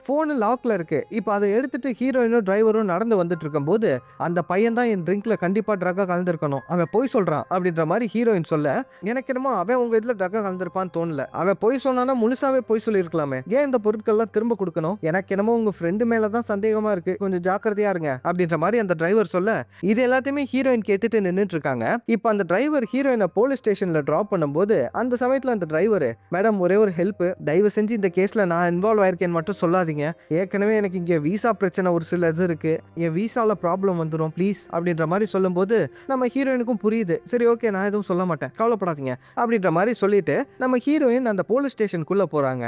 போனு லாக்ல இருக்கு. இப்ப அதை எடுத்துட்டு ஹீரோயினும் டிரைவரும் நடந்து வந்துட்டு இருக்கும்போது, அந்த பையன் தான் என் ட்ரிங்க்ல கண்டிப்பா ட்ரக்க கலந்துருக்கணும், அவன் பொய் சொல்றான் அப்படின்ற மாதிரி ஹீரோயின் சொல்ல, எனக்கு என்னமோ அவன் உங்க இதுல ட்ரக்க கலந்துருப்பான்னு தோணல, அவன் பொய் சொன்னானா முழுசாவே பொய் சொல்லியிருக்கலாமே, ஏன் இந்த பொருட்கள்லாம் திரும்ப கொடுக்கணும், எனக்கு என்னமோ உங்க ஃப்ரெண்டு மேலதான் சந்தேகமா இருக்கு, கொஞ்சம் ஜாக்கிரதையா இருங்க அப்படின்ற மாதிரி அந்த டிரைவர் சொல்ல, இது எல்லாத்தையுமே ஹீரோயின் கேட்டுட்டு நின்னுட்டு இருக்காங்க. இப்ப அந்த டிரைவர் ஹீரோயினை போலீஸ் ஸ்டேஷன்ல டிராப் பண்ணும்போது அந்த சமயத்துல அந்த டிரைவர், மேடம் ஒரே ஒரு ஹெல்ப், தயவு செஞ்சு இந்த கேஸ்ல நான் இன்வால்வ் ஆயிருக்கேன்னு மட்டும் சொல்லாதீங்க, ஏற்கனவே எனக்கு இங்க விசா பிரச்சனை ஒரு சில இது இருக்கு, என் விசால ப்ராப்ளம் வந்துடும் ப்ளீஸ் அப்படின்ற மாதிரி சொல்லும்போது நம்ம ஹீரோயினுக்கும் புரியுது. சரி ஓகே நான் எதுவும் சொல்ல மாட்டேன், கவலைப்படாதீங்க அப்படின்ற மாதிரி சொல்லிட்டு நம்ம ஹீரோயின் அந்த போலீஸ் ஸ்டேஷனுக்குள்ள போறாங்க.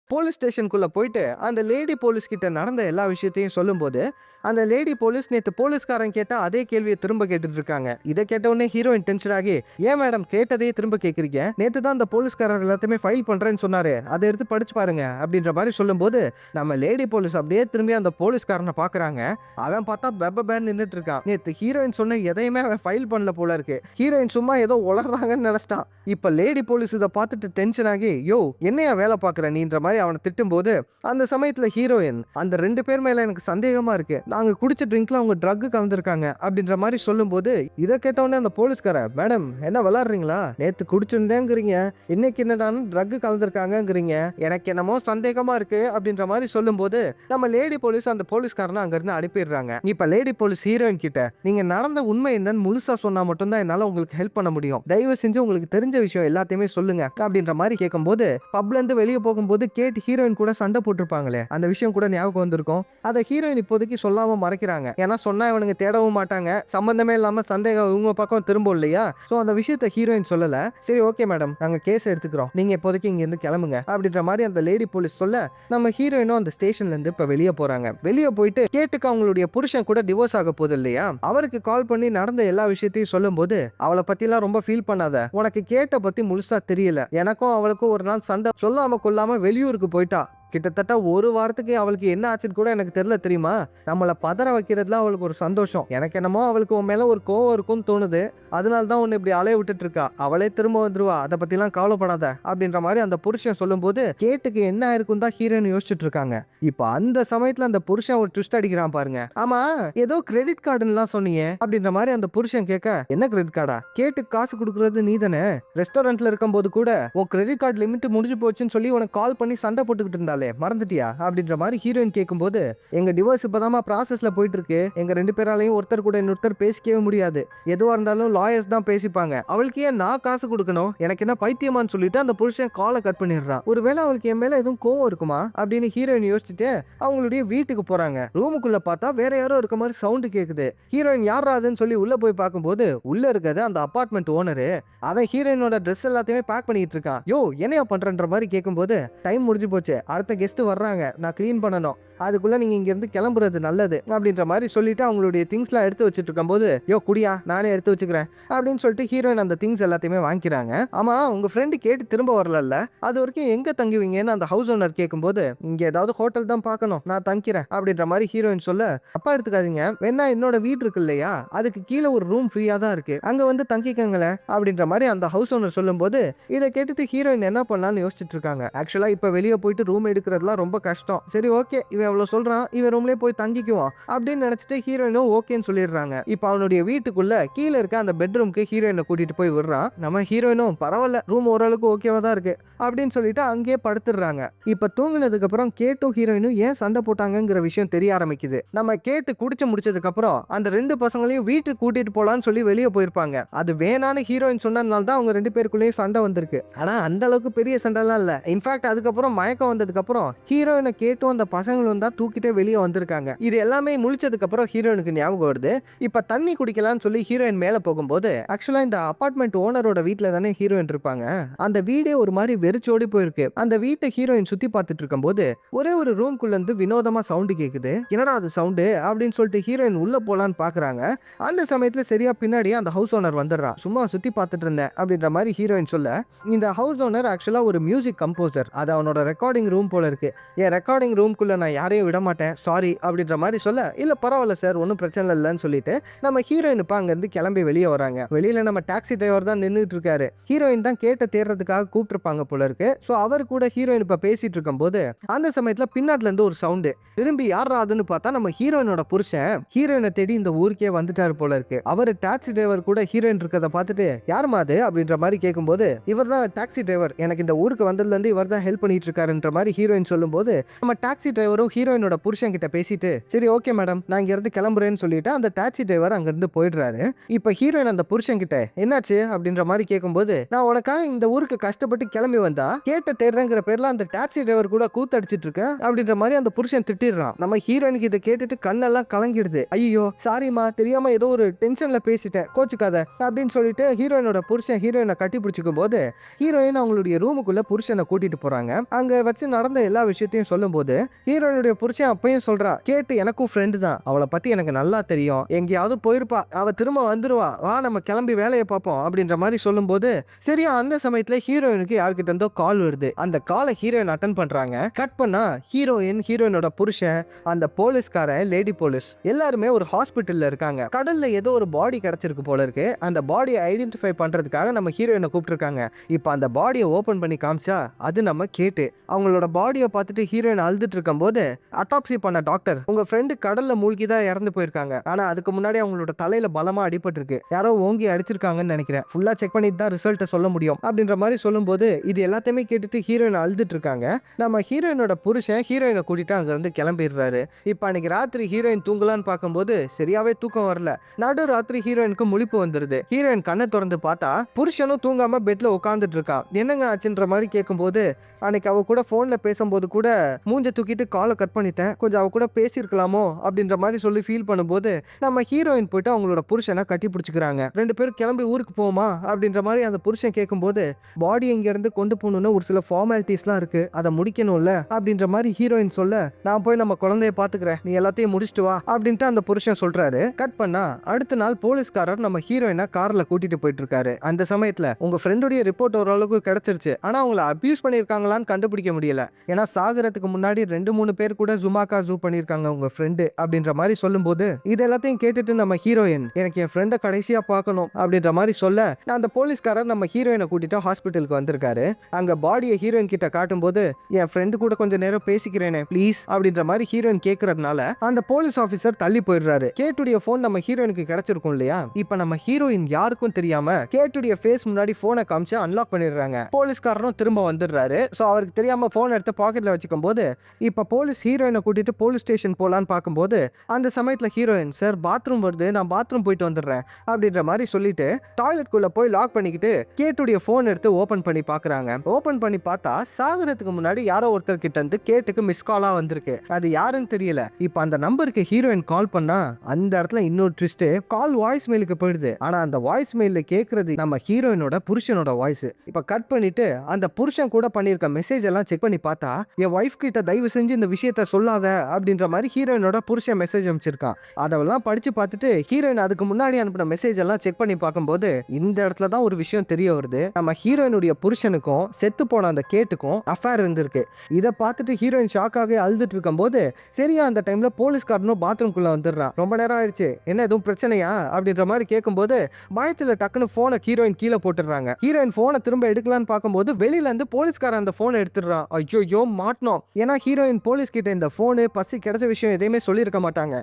போலீஸ் ஸ்டேஷனுக்குள்ள போயிட்டு அந்த லேடி போலீஸ் கிட்ட நடந்த எல்லா விஷயத்தையும் சொல்லும்போது, அந்த லேடி போலீஸ் நேத்து போலீஸ்காரன் கேட்ட அதே கேள்விய திரும்ப கேட்டுட்டு இருக்காங்க. இத கேட்ட உடனே ஹீரோயின் டென்ஷன் ஆகி, "ஏன் மேடம் கேட்டதையே திரும்ப கேட்கிறீங்க? நேத்து தான் அந்த போலீஸ்காரர் எல்லாத்தையுமே ஃபைல் பண்றேன்னு சொன்னாரு. அத எடுத்து படிச்சு பாருங்க." அப்படின்ற மாரி சொல்லும்போது, நம்ம லேடி போலீஸ் அப்படியே திரும்பி அந்த போலீஸ்காரன பார்க்குறாங்க. அவன் பார்த்தா பெபபேன்னு நின்னுட்டு இருக்கான். நேத்து ஹீரோயின் சொன்ன எதையுமே அவன் ஃபைல் பண்ணல போல இருக்கு. ஹீரோயின் சும்மா ஏதோ உளர்றாங்கன்னு நெனச்சுட்டான். இப்ப லேடி போலீஸ் இத பார்த்துட்டு டென்ஷன் ஆகி, "யோவ்! என்னையா வேல பார்க்குற நீன்ற" மாரி அவன திட்டும்போது, அந்த சமயத்துல ஹீரோயின், "அந்த 2 பேர் மேல எனக்கு சந்தேகமா இருக்கு. நாங்க குடிச்ச ட்ரிங்க்ல அவங்க ட்ரக் கலந்திருக்காங்க." அப்படின்ற மாரி சொல்லும்போது, இத கேட்ட உடனே அந்த போலீஸ்காரன், "மேடம் என்ன விளையாடுறீங்களா? நேத்து குடிச்சிருந்தேங்கிறீங்க. இன்னைக்கு என்னடான்னு ட்ரக் கலந்திருக்காங்கங்கிறீங்க. எனக்கு என்னமோ சந்தேகமா இருக்கு." அப்படின்ற மாரி சொல்லும்போது, நம்ம லேடி போலீஸ் அந்த போலீஸ்காரன அங்க இருந்து அனுப்பிடுறாங்க. இப்ப லேடி போலீஸ் ஹீரோயின் கிட்ட, "நீங்க நடந்த உண்மை என்னன்னு முழுசா சொன்னா மட்டும் தான் என்னால உங்களுக்கு ஹெல்ப் பண்ண முடியும். தயவு செஞ்சு உங்களுக்கு தெரிஞ்ச விஷயம் எல்லாத்தையுமே சொல்லுங்க." அப்படின்ற மாரி கேட்கும்போது, பப்ல இருந்து வெளிய போகும்போது கேட் ஹீரோயின் கூட சண்டை போட்டிருப்பாங்களே, அந்த விஷயம் கூட ஞாபகம் வந்திருக்கும். அத ஹீரோயின் இப்போதைக்கு சொல்லாம மறைக்கிறாங்க. ஏன்னா சொன்னா இவனுங்க தேடவும் மாட்டாங்க. சம்பந்தமே இல்லாம சந்தேகம் இவங்க பக்கம் திரும்பும் இல்லையா? சோ அந்த விஷயத்த ஹீரோயின் சொல்லல. "சரி ஓகே மேடம், நாங்க கேஸ் எடுத்துக்கிறோம். நீங்க இப்போதைக்கு இங்க இருந்து கிளம்புங்க." அப்படின்ற மாரி அந்த லேடி போலீஸ் சொல்ல, நம்ம ஹீரோயினும் அந்த ஸ்டேஷன்ல இருந்து இப்ப வெளிய போறாங்க. வெளிய போயிட்டு கேட்டுக்கு அவங்களுடைய புருஷன் கூட டிவோர்ஸ் ஆக போகுது இல்லையா? அவருக்கு கால் பண்ணி நடந்த எல்லா விஷயத்தையும் சொல்லும்போது, "அவள பத்திலாம் ரொம்ப ஃபீல் பண்ணாத. உனக்கு கேட்ட பத்தி முழுசா தெரியல. எனக்கும் அவளுக்கும் ஒரு நாள் சண்டை சொல்லாம கொள்ளாம வெளியூருக்கு போயிட்டா. கிட்டத்தட்ட 1 வாரத்துக்கு அவளுக்கு என்ன ஆச்சுன்னு கூட எனக்கு தெரியல தெரியுமா? நம்மள பதற வைக்கிறதுல அவளுக்கு ஒரு சந்தோஷம். எனக்கு என்னமோ அவளுக்கு உன் மேல ஒரு கோவம் இருக்கும்னு தோணுது. அதனால தான் உன்ன இப்படி அலைய விட்டுட்டு இருக்கா. அவளே திரும்ப வந்துருவா. அத பத்திலாம் கவலைப்படாத." அப்படின்ற மாரி அந்த புருஷன் சொல்லும்போது, கேட்டுக்கு என்ன ஆயிருக்குன்னு தான் ஹீரோயின் யோசிச்சுட்டு இருக்காங்க. இப்ப அந்த சமயத்துல அந்த புருஷன் ஒரு ட்விஸ்ட் அடிக்கிறான் பாருங்க. "ஆமா, ஏதோ கிரெடிட் கார்டுன்னுலாம் சொன்னியே?" அப்படின்ற மாரி அந்த புருஷன் கேட்க, "என்ன கிரெடிட் கார்டா? கேட்டுக்கு காசு குடுக்குறது நீ தானே? ரெஸ்டாரண்ட்ல இருக்கும்போது கூட உன் கிரெடிட் கார்டு லிமிட் முடிஞ்சு போச்சுன்னு சொல்லி உனக்கு கால் பண்ணி சண்டை போட்டுக்கிட்டு இருந்தாளே, மறந்துட்டியா?" அப்படின்ற மாதிரி ஹீரோயின் கேட்கும்போது, "எங்க டிவோர்ஸ் இப்பதாம்மா ப்ராசஸ்ல போயிட்டு இருக்கு. எங்க 2 பேராலையும் ஒருத்தர் கூட இன்னொருத்தர் பேசிக்கவே முடியாது. எதுவா இருந்தாலும் லாயர்ஸ் தான் பேசிப்பாங்க. அவளுக்கு ஏன் நான் காசு கொடுக்கணும்? எனக்கு என்ன பைத்தியமான்னு?" சொல்லிட்டு அந்த புருஷன் காலை கட் பண்ணிடுறான். ஒருவேளை அவளுக்கு என் மேல எதுவும் கோவம் இருக்குமா அப்படின்னு ஹீரோயின் யோசிச்சுட்டு அவங்களுடைய வீட்டுக்கு போறாங்க. ரூமுக்குள்ள பார்த்தா வேற யாரோ இருக்க மாதிரி சவுண்ட் கேக்குது. ஹீரோயின் யாரா அதுன்னு சொல்லி உள்ள போய் பார்க்கும்போது, உள்ள இருக்கிறது அந்த அபார்ட்மெண்ட் ஓனரு. அவன் ஹீரோயினோட ட்ரெஸ் எல்லாத்தையுமே பேக் பண்ணிட்டு இருக்கான். "யோ என்னையா பண்றன்ற?" மாதிரி கேட்கும்போது, "டைம் முடிஞ்சு போச்சு. அடுத்த கெஸ்ட் வர்றாங்க. நான் க்ளீன் பண்ணணும். அதுக்குள்ள நீங்க இங்க இருந்து கிளம்புறது நல்லது." அப்படின்ற மாதிரி சொல்லிட்டு அவங்களுடைய திங்ஸ்லாம் எடுத்து வச்சிட்டு இருக்கும்போது, "யோ குடியா, நானே எடுத்து வச்சுக்கிறேன்." அப்படின்னு சொல்லிட்டு ஹீரோயின் அந்த திங்ஸ் எல்லாத்தையுமே வாங்கிக்கிறாங்க. "ஆமா, உங்க ஃப்ரெண்டு கேட்டு திரும்ப வரலல்ல, அது வரைக்கும் எங்க தங்குவீங்கன்னு?" அந்த ஹவுஸ் ஓனர் கேட்கும்போது, "இங்க ஏதாவது ஹோட்டல் தான் பார்க்கணும். நான் தங்கிக்கிறேன்." அப்படின்ற மாதிரி ஹீரோயின் சொல்ல, "அப்பா எடுத்துக்காதீங்க. வேணா என்னோட வீடு இருக்கு இல்லையா, அதுக்கு கீழே ஒரு ரூம் ஃப்ரீயா தான் இருக்கு. அங்க வந்து தங்கிக்கங்களேன்." அப்படின்ற மாதிரி அந்த ஹவுஸ் ஓனர் சொல்லும்போது, இதை கேட்டுட்டு ஹீரோயின் என்ன பண்ணலாம்னு யோசிச்சுட்டு இருக்காங்க. ஆக்சுவலா இப்ப வெளியே போயிட்டு ரூம் எடுக்கிறதுலாம் ரொம்ப கஷ்டம். சரி ஓகே, இவன் எவ்வளவு சொல்றான், இவன் ரூம்லயே போய் தங்கிக்குவான் அப்படின்னு நினைச்சிட்டு ஹீரோயினும் ஓகேன்னு சொல்லிடுறாங்க. இப்ப அவனுடைய வீட்டுக்குள்ள கீழே இருக்க அந்த பெட்ரூம்க்கு ஹீரோயினை கூட்டிட்டு போய் விடுறான். நம்ம ஹீரோயினும், "பரவாயில்ல, ரூம் ஓரளவுக்கு ஓகேவா தான் இருக்கு" அப்படின்னு சொல்லிட்டு அங்கேயே படுத்துடுறாங்க. இப்ப தூங்கினதுக்கு அப்புறம் கேட்டும் ஹீரோயினும் ஏன் சண்டை போட்டாங்கங்கிற விஷயம் தெரிய ஆரம்பிக்குது. நம்ம கேட்டு குடிச்சு முடிச்சதுக்கு அப்புறம் அந்த 2 பசங்களையும் வீட்டுக்கு கூட்டிட்டு போலான்னு சொல்லி வெளியே போயிருப்பாங்க. அது வேணான்னு ஹீரோயின் சொன்னதுனால தான் அவங்க 2 பேருக்குள்ளேயும் சண்டை வந்திருக்கு. ஆனா அந்த அளவுக்கு பெரிய சண்டைலாம் இல்ல. இன்ஃபேக்ட் அதுக்கப்புறம் மயக்கம் வந்ததுக்கு அப்புறம் ஹீரோயினை கேட்டும் அந்த பசங்களும் தான் தூக்கிட்டே வெளியே வந்திருக்காங்க. இது எல்லாமே முழிச்சதுக்கு அப்புறம் ஹீரோயினுக்கு ஞாபகம் வருது. இப்ப தண்ணி குடிக்கலாம்னு சொல்லி ஹீரோயின் மேல போகும்போது, ஆக்சுவலா இந்த அபார்ட்மெண்ட் ஓனரோட வீட்ல தானே ஹீரோயின் இருப்பாங்க. அந்த வீடே ஒரு மாதிரி வெறிச்சோடி போயிருக்கு. அந்த வீட்டை ஹீரோயின் சுத்தி பார்த்துட்டு இருக்கும்போது ஒரே ஒரு ரூம்குள்ள இருந்து வினோதமா சவுண்ட் கேக்குது. "என்னடா அது சவுண்டு?" அப்படின்னு சொல்லிட்டு ஹீரோயின் உள்ள போலான்னு பாக்குறாங்க. அந்த சமயத்துல சரியா பின்னாடியே அந்த ஹவுஸ் ஓனர் வந்துடுறான். "சும்மா சுத்தி பார்த்துட்டு இருந்தேன்" அப்படின்ற மாதிரி ஹீரோயின் சொல்ல, இந்த ஹவுஸ் ஓனர் ஆக்சுவலா ஒரு மியூசிக் கம்போசர். அது அவனோட ரெக்கார்டிங் ரூம் போல இருக்கு. "என் ரெக்கார்டிங் ரூம்குள்ள நான் யாரையும் விட மாட்டேன், சாரி" அப்படின்ற மாதிரி சொல்ல, "இல்ல பரவாயில்ல சார், ஒன்றும் பிரச்சனை இல்லைன்னு" சொல்லிட்டு நம்ம ஹீரோயின் இப்ப அங்க இருந்து கிளம்பி வெளியே வராங்க. வெளியில நம்ம டாக்ஸி டிரைவர் தான் நின்றுட்டு இருக்காரு. ஹீரோயின் தான் கேட்ட தேடுறதுக்காக கூப்பிட்டுருப்பாங்க போல இருக்கு. சோ அவர் கூட ஹீரோயின் இப்ப பேசிட்டு இருக்கும்போது, அந்த சமயத்துல பின்னாடில இருந்து ஒரு சவுண்ட். திரும்பி யாரா அதுன்னு பார்த்தா நம்ம ஹீரோயினோட புருஷன் ஹீரோயினை தேடி இந்த ஊருக்கே வந்துட்டாரு போல இருக்கு. அவரு டாக்ஸி டிரைவர் கூட ஹீரோயின் இருக்கதை பார்த்துட்டு, "யாருமா அது?" அப்படின்ற மாதிரி கேட்கும்போது, "இவர் தான் டாக்ஸி டிரைவர். எனக்கு இந்த ஊருக்கு வந்ததுல இருந்து இவர் தான் ஹெல்ப் பண்ணிட்டு இருக்காருன்ற" மாதிரி ஹீரோயின் சொல்லும்போது, நம்ம டாக்ஸி டிரைவரும் ஹீரோயினோட புருஷன் கிட்ட பேசிட்டு, "சரி ஓகே மேடம், நான் இங்க இருந்து கிளம்புறேன்னு" சொல்லிட்டு அந்த டாக்ஸி டிரைவர் அங்க இருந்து போயிடுறாரு. இப்ப ஹீரோயின் அந்த புருஷன் கிட்ட, "என்னாச்சு?" அப்படின்ற மாதிரி கேட்கும்போது, "நான் உனக்காக இந்த ஊருக்கு கஷ்டப்பட்டு கிளம்பி வந்தா கேட்ட தேடுறேங்கிற பேர்ல அந்த டாக்ஸி டிரைவர் கூட கூத்தடிச்சிட்டு இருக்க" அப்படின்ற மாதிரி அந்த புருஷன் திட்டிடுறான். நம்ம ஹீரோயினுக்கு இதை கேட்டுட்டு கண்ணெல்லாம் கலங்கிடுது. "ஐயோ சாரிமா, தெரியாம ஏதோ ஒரு டென்ஷன்ல பேசிட்டேன், கோச்சுக்காத" அப்படின்னு சொல்லிட்டு ஹீரோயினோட புருஷன் ஹீரோயினை கட்டி பிடிச்சிக்கும் போது ஹீரோயின் அவங்களுடைய ரூமுக்குள்ள புருஷனை கூட்டிட்டு போறாங்க. அங்க வச்சு நடந்த நடந்த எல்லா விஷயத்தையும் சொல்லும்போது ஹீரோயினுடைய புருஷன் அப்பயும் சொல்றா, கேட்டு எனக்கும் ஃப்ரெண்டு தான், அவளை பத்தி எனக்கு நல்லா தெரியும், எங்கேயாவது போயிருப்பா, அவ திரும்ப வந்துருவா, வா நம்ம கிளம்பி வேலையை பார்ப்போம் அப்படின்ற மாதிரி சொல்லும்போது சரியா அந்த சமயத்துல ஹீரோயினுக்கு யார்கிட்ட இருந்தோ கால் வருது. அந்த காலை ஹீரோயின் அட்டன் பண்றாங்க. கட் பண்ணா ஹீரோயினோட புருஷன், அந்த போலீஸ்காரன், லேடி போலீஸ் எல்லாருமே ஒரு ஹாஸ்பிட்டல்ல இருக்காங்க. கடல்ல ஏதோ ஒரு பாடி கிடைச்சிருக்கு போல இருக்கு. அந்த பாடியை ஐடென்டிஃபை பண்றதுக்காக நம்ம ஹீரோயினை கூப்பிட்டுருக்காங்க. இப்போ அந்த பாடியை ஓபன் பண்ணி காமிச்சா அது நம்ம கேட்டு அவங்களோட பாடியை பார்த்துட்டு ஹீரோயின் அழுதுட்டு இருக்கும் போது அட்டாப்சி பண்ண டாக்டர், உங்க ஃப்ரெண்டு கடல்ல மூழ்கி தான் இறந்து போயிருக்காங்க, ஆனா அதுக்கு முன்னாடி அவங்களோட தலையில பலமா அடிபட்டு இருக்கு, யாரோ ஓங்கி அடிச்சிருக்காங்கன்னு நினைக்கிறேன், ஃபுல்லா செக் பண்ணிட்டு தான் ரிசல்ட்டை சொல்ல முடியும் அப்படின்ற மாதிரி சொல்லும்போது இது எல்லாத்தையுமே கேட்டுட்டு ஹீரோயின் அழுதுட்டு இருக்காங்க. நம்ம ஹீரோயினோட புருஷன் ஹீரோயினை கூட்டிட்டு அங்க இருந்து கிளம்பிடுறாரு. இப்போ அன்னைக்கு ராத்திரி ஹீரோயின் தூங்கலான்னு பார்க்கும்போது சரியாவே தூக்கம் வரல. நடு ராத்திரி ஹீரோயினுக்கு முழிப்பு வந்துருது. ஹீரோயின் கண்ணை திறந்து பார்த்தா புருஷனும் தூங்காம பெட்ல உட்காந்துட்டு இருக்கான். என்னங்க ஆச்சுன்ற மாதிரி கேட்கும்போது, அன்னைக்கு அவ கூட போன்ல பேசும்போது கூட மூஞ்ச தூக்கிட்டு காலை கட் பண்ணிட்டேன், கொஞ்சம் அவ கூட பேசியிருக்கலாமோ அப்படின்ற மாதிரி சொல்லி ஃபீல் பண்ணும்போது நம்ம ஹீரோயின் போயிட்டு அவங்களோட புருஷனை கட்டி பிடிச்சிக்கிறாங்க. ரெண்டு பேரும் கிளம்பி ஊருக்கு போமா அப்படின்ற மாதிரி அந்த புருஷன் கேட்கும்போது, பாடி இங்க இருந்து கொண்டு போகணும்னு ஒரு சில ஃபார்மாலிட்டிஸ்லாம் இருக்கு, அதை முடிக்கணும்ல அப்படின்ற மாதிரி ஹீரோயின் சொல்ல, நான் போய் நம்ம குழந்தைய பாத்துக்கிறேன், நீ எல்லாத்தையும் முடிச்சுட்டு வா அப்படின்ட்டு அந்த புருஷன் சொல்றாரு. கட் பண்ணா அடுத்த நாள் போலீஸ்காரர் நம்ம ஹீரோயினை கார்ல கூட்டிட்டு போயிட்டு இருக்காரு. அந்த சமயத்துல உங்க ஃப்ரெண்டுடைய ரிப்போர்ட் ஓரளவுக்கு கிடைச்சிருச்சு, ஆனா அவங்கள அபியூஸ் பண்ணிருக்காங்களான்னு கண்டுபிடிக்க முடியல, ஏன்னா சாகரத்துக்கு முன்னாடி 2-3 பேர் கூட ஜுமாக்கா ஜூ பண்ணிருக்காங்க உங்க ஃப்ரெண்டு அப்படின்ற மாதிரி சொல்லும்போது இது எல்லாத்தையும் கேட்டுட்டு நம்ம ஹீரோயின், எனக்கு என் ஃப்ரெண்டை கடைசியா பார்க்கணும் அப்படின்ற மாதிரி சொல்ல, அந்த போலீஸ்காரர் நம்ம ஹீரோயினை கூட்டிட்டு ஹாஸ்பிட்டலுக்கு வந்திருக்காரு. அங்க பாடியை ஹீரோயின் கிட்ட காட்டும் போது, என் ஃப்ரெண்டு கூட கொஞ்சம் நேரம் பேசிக்கிறேனே ப்ளீஸ் அப்படின்ற மாதிரி ஹீரோயின் கேட்கறதுனால அந்த போலீஸ் ஆபீசர் தள்ளி போயிடுறாரு. கேட்டுடைய போன் நம்ம ஹீரோயினுக்கு கிடைச்சிருக்கும் இல்லையா, இப்ப நம்ம ஹீரோயின் யாருக்கும் தெரியாம கேட்டுடைய ஃபேஸ் முன்னாடி போனை காமிச்சு அன்லாக் பண்ணிடுறாங்க. போலீஸ்காரனும் திரும்ப வந்துடுறாரு. சோ அவருக்கு தெரியாம போன் எடுத்து பாக்கெட்ல வச்சுக்கும் போது இப்ப போலீஸ் ஹீரோயினை கூட்டிட்டு போலீஸ் ஸ்டேஷன் போலான்னு பார்க்கும்போது அந்த சமயத்துல ஹீரோயின், சார் பாத்ரூம் வருது, நான் பாத்ரூம் போயிட்டு வந்துடுறேன் அப்படின்ற மாதிரி சொல்லிட்டு டாய்லெட்குள்ள போய் லாக் பண்ணிக்கிட்டு கேட்டுடைய போன் எடுத்து ஓபன் பண்ணி பாக்குறாங்க. ஓபன் பண்ணி பார்த்தா சாகரத்துக்கு முன்னாடி யாரோ ஒருத்தர் கிட்ட இருந்து கேட்டுக்கு மிஸ் காலா வந்திருக்கு. அது யாருன்னு தெரியல. இப்ப அந்த நம்பருக்கு ஹீரோயின் கால் பண்ணா அந்த இடத்துல இன்னொரு ட்விஸ்ட், கால் வாய்ஸ் மெயிலுக்கு போயிடுது. ஆனா அந்த வாய்ஸ் மெயில்ல கேக்குறது நம்ம ஹீரோயினோட புருஷனோட வாய்ஸ். இப்ப கட் பண்ணிட்டு அந்த புருஷன் கூட பண்ணிருக்க மெசேஜ் எல்லாம் செக் பண்ணி பார்த்தா, என் வைஃப் கிட்ட தயவு செஞ்சு இந்த விஷயத்த சொல்லாத அப்படின்ற மாதிரி ஹீரோயினோட புருஷன் மெசேஜ் அனுப்பிச்சிருக்கான். அதெல்லாம் படிச்சு பார்த்துட்டு ஹீரோயின் அதுக்கு முன்னாடி அனுப்பின மெசேஜ் எல்லாம் செக் பண்ணி பார்க்கும்போது இந்த இடத்துல தான் ஒரு விஷயம் தெரிய வருது. நம்ம ஹீரோயினுடைய புருஷனுக்கும் செத்து போன அந்த கேட்டுக்கும் அஃபேர் இருந்திருக்கு. இதை பார்த்துட்டு ஹீரோயின் ஷாக்காக அழுதுட்டு இருக்கும்போது சரியா அந்த டைம்ல போலீஸ்காரனும் பாத்ரூம்குள்ள வந்துடுறான். ரொம்ப நேரம் ஆயிடுச்சு, என்ன எதுவும் பிரச்சனையா அப்படின்ற மாதிரி கேட்கும்போது பயத்துல டக்குன்னு போனை ஹீரோயின் கீழே போட்டுடுறாங்க. ஹீரோயின் போனை திரும்ப எடுக்கலான்னு பார்க்கும்போது வெளியில இருந்து போலீஸ்காரன் அந்த போனை எடுத்துடுறான். ஐயோ மாட்டணும், ஏன்னா ஹீரோயின் போலீஸ் கிட்ட இந்த போனு பசி கிடைச்ச விஷயம் எதையுமே சொல்லியிருக்க மாட்டாங்க.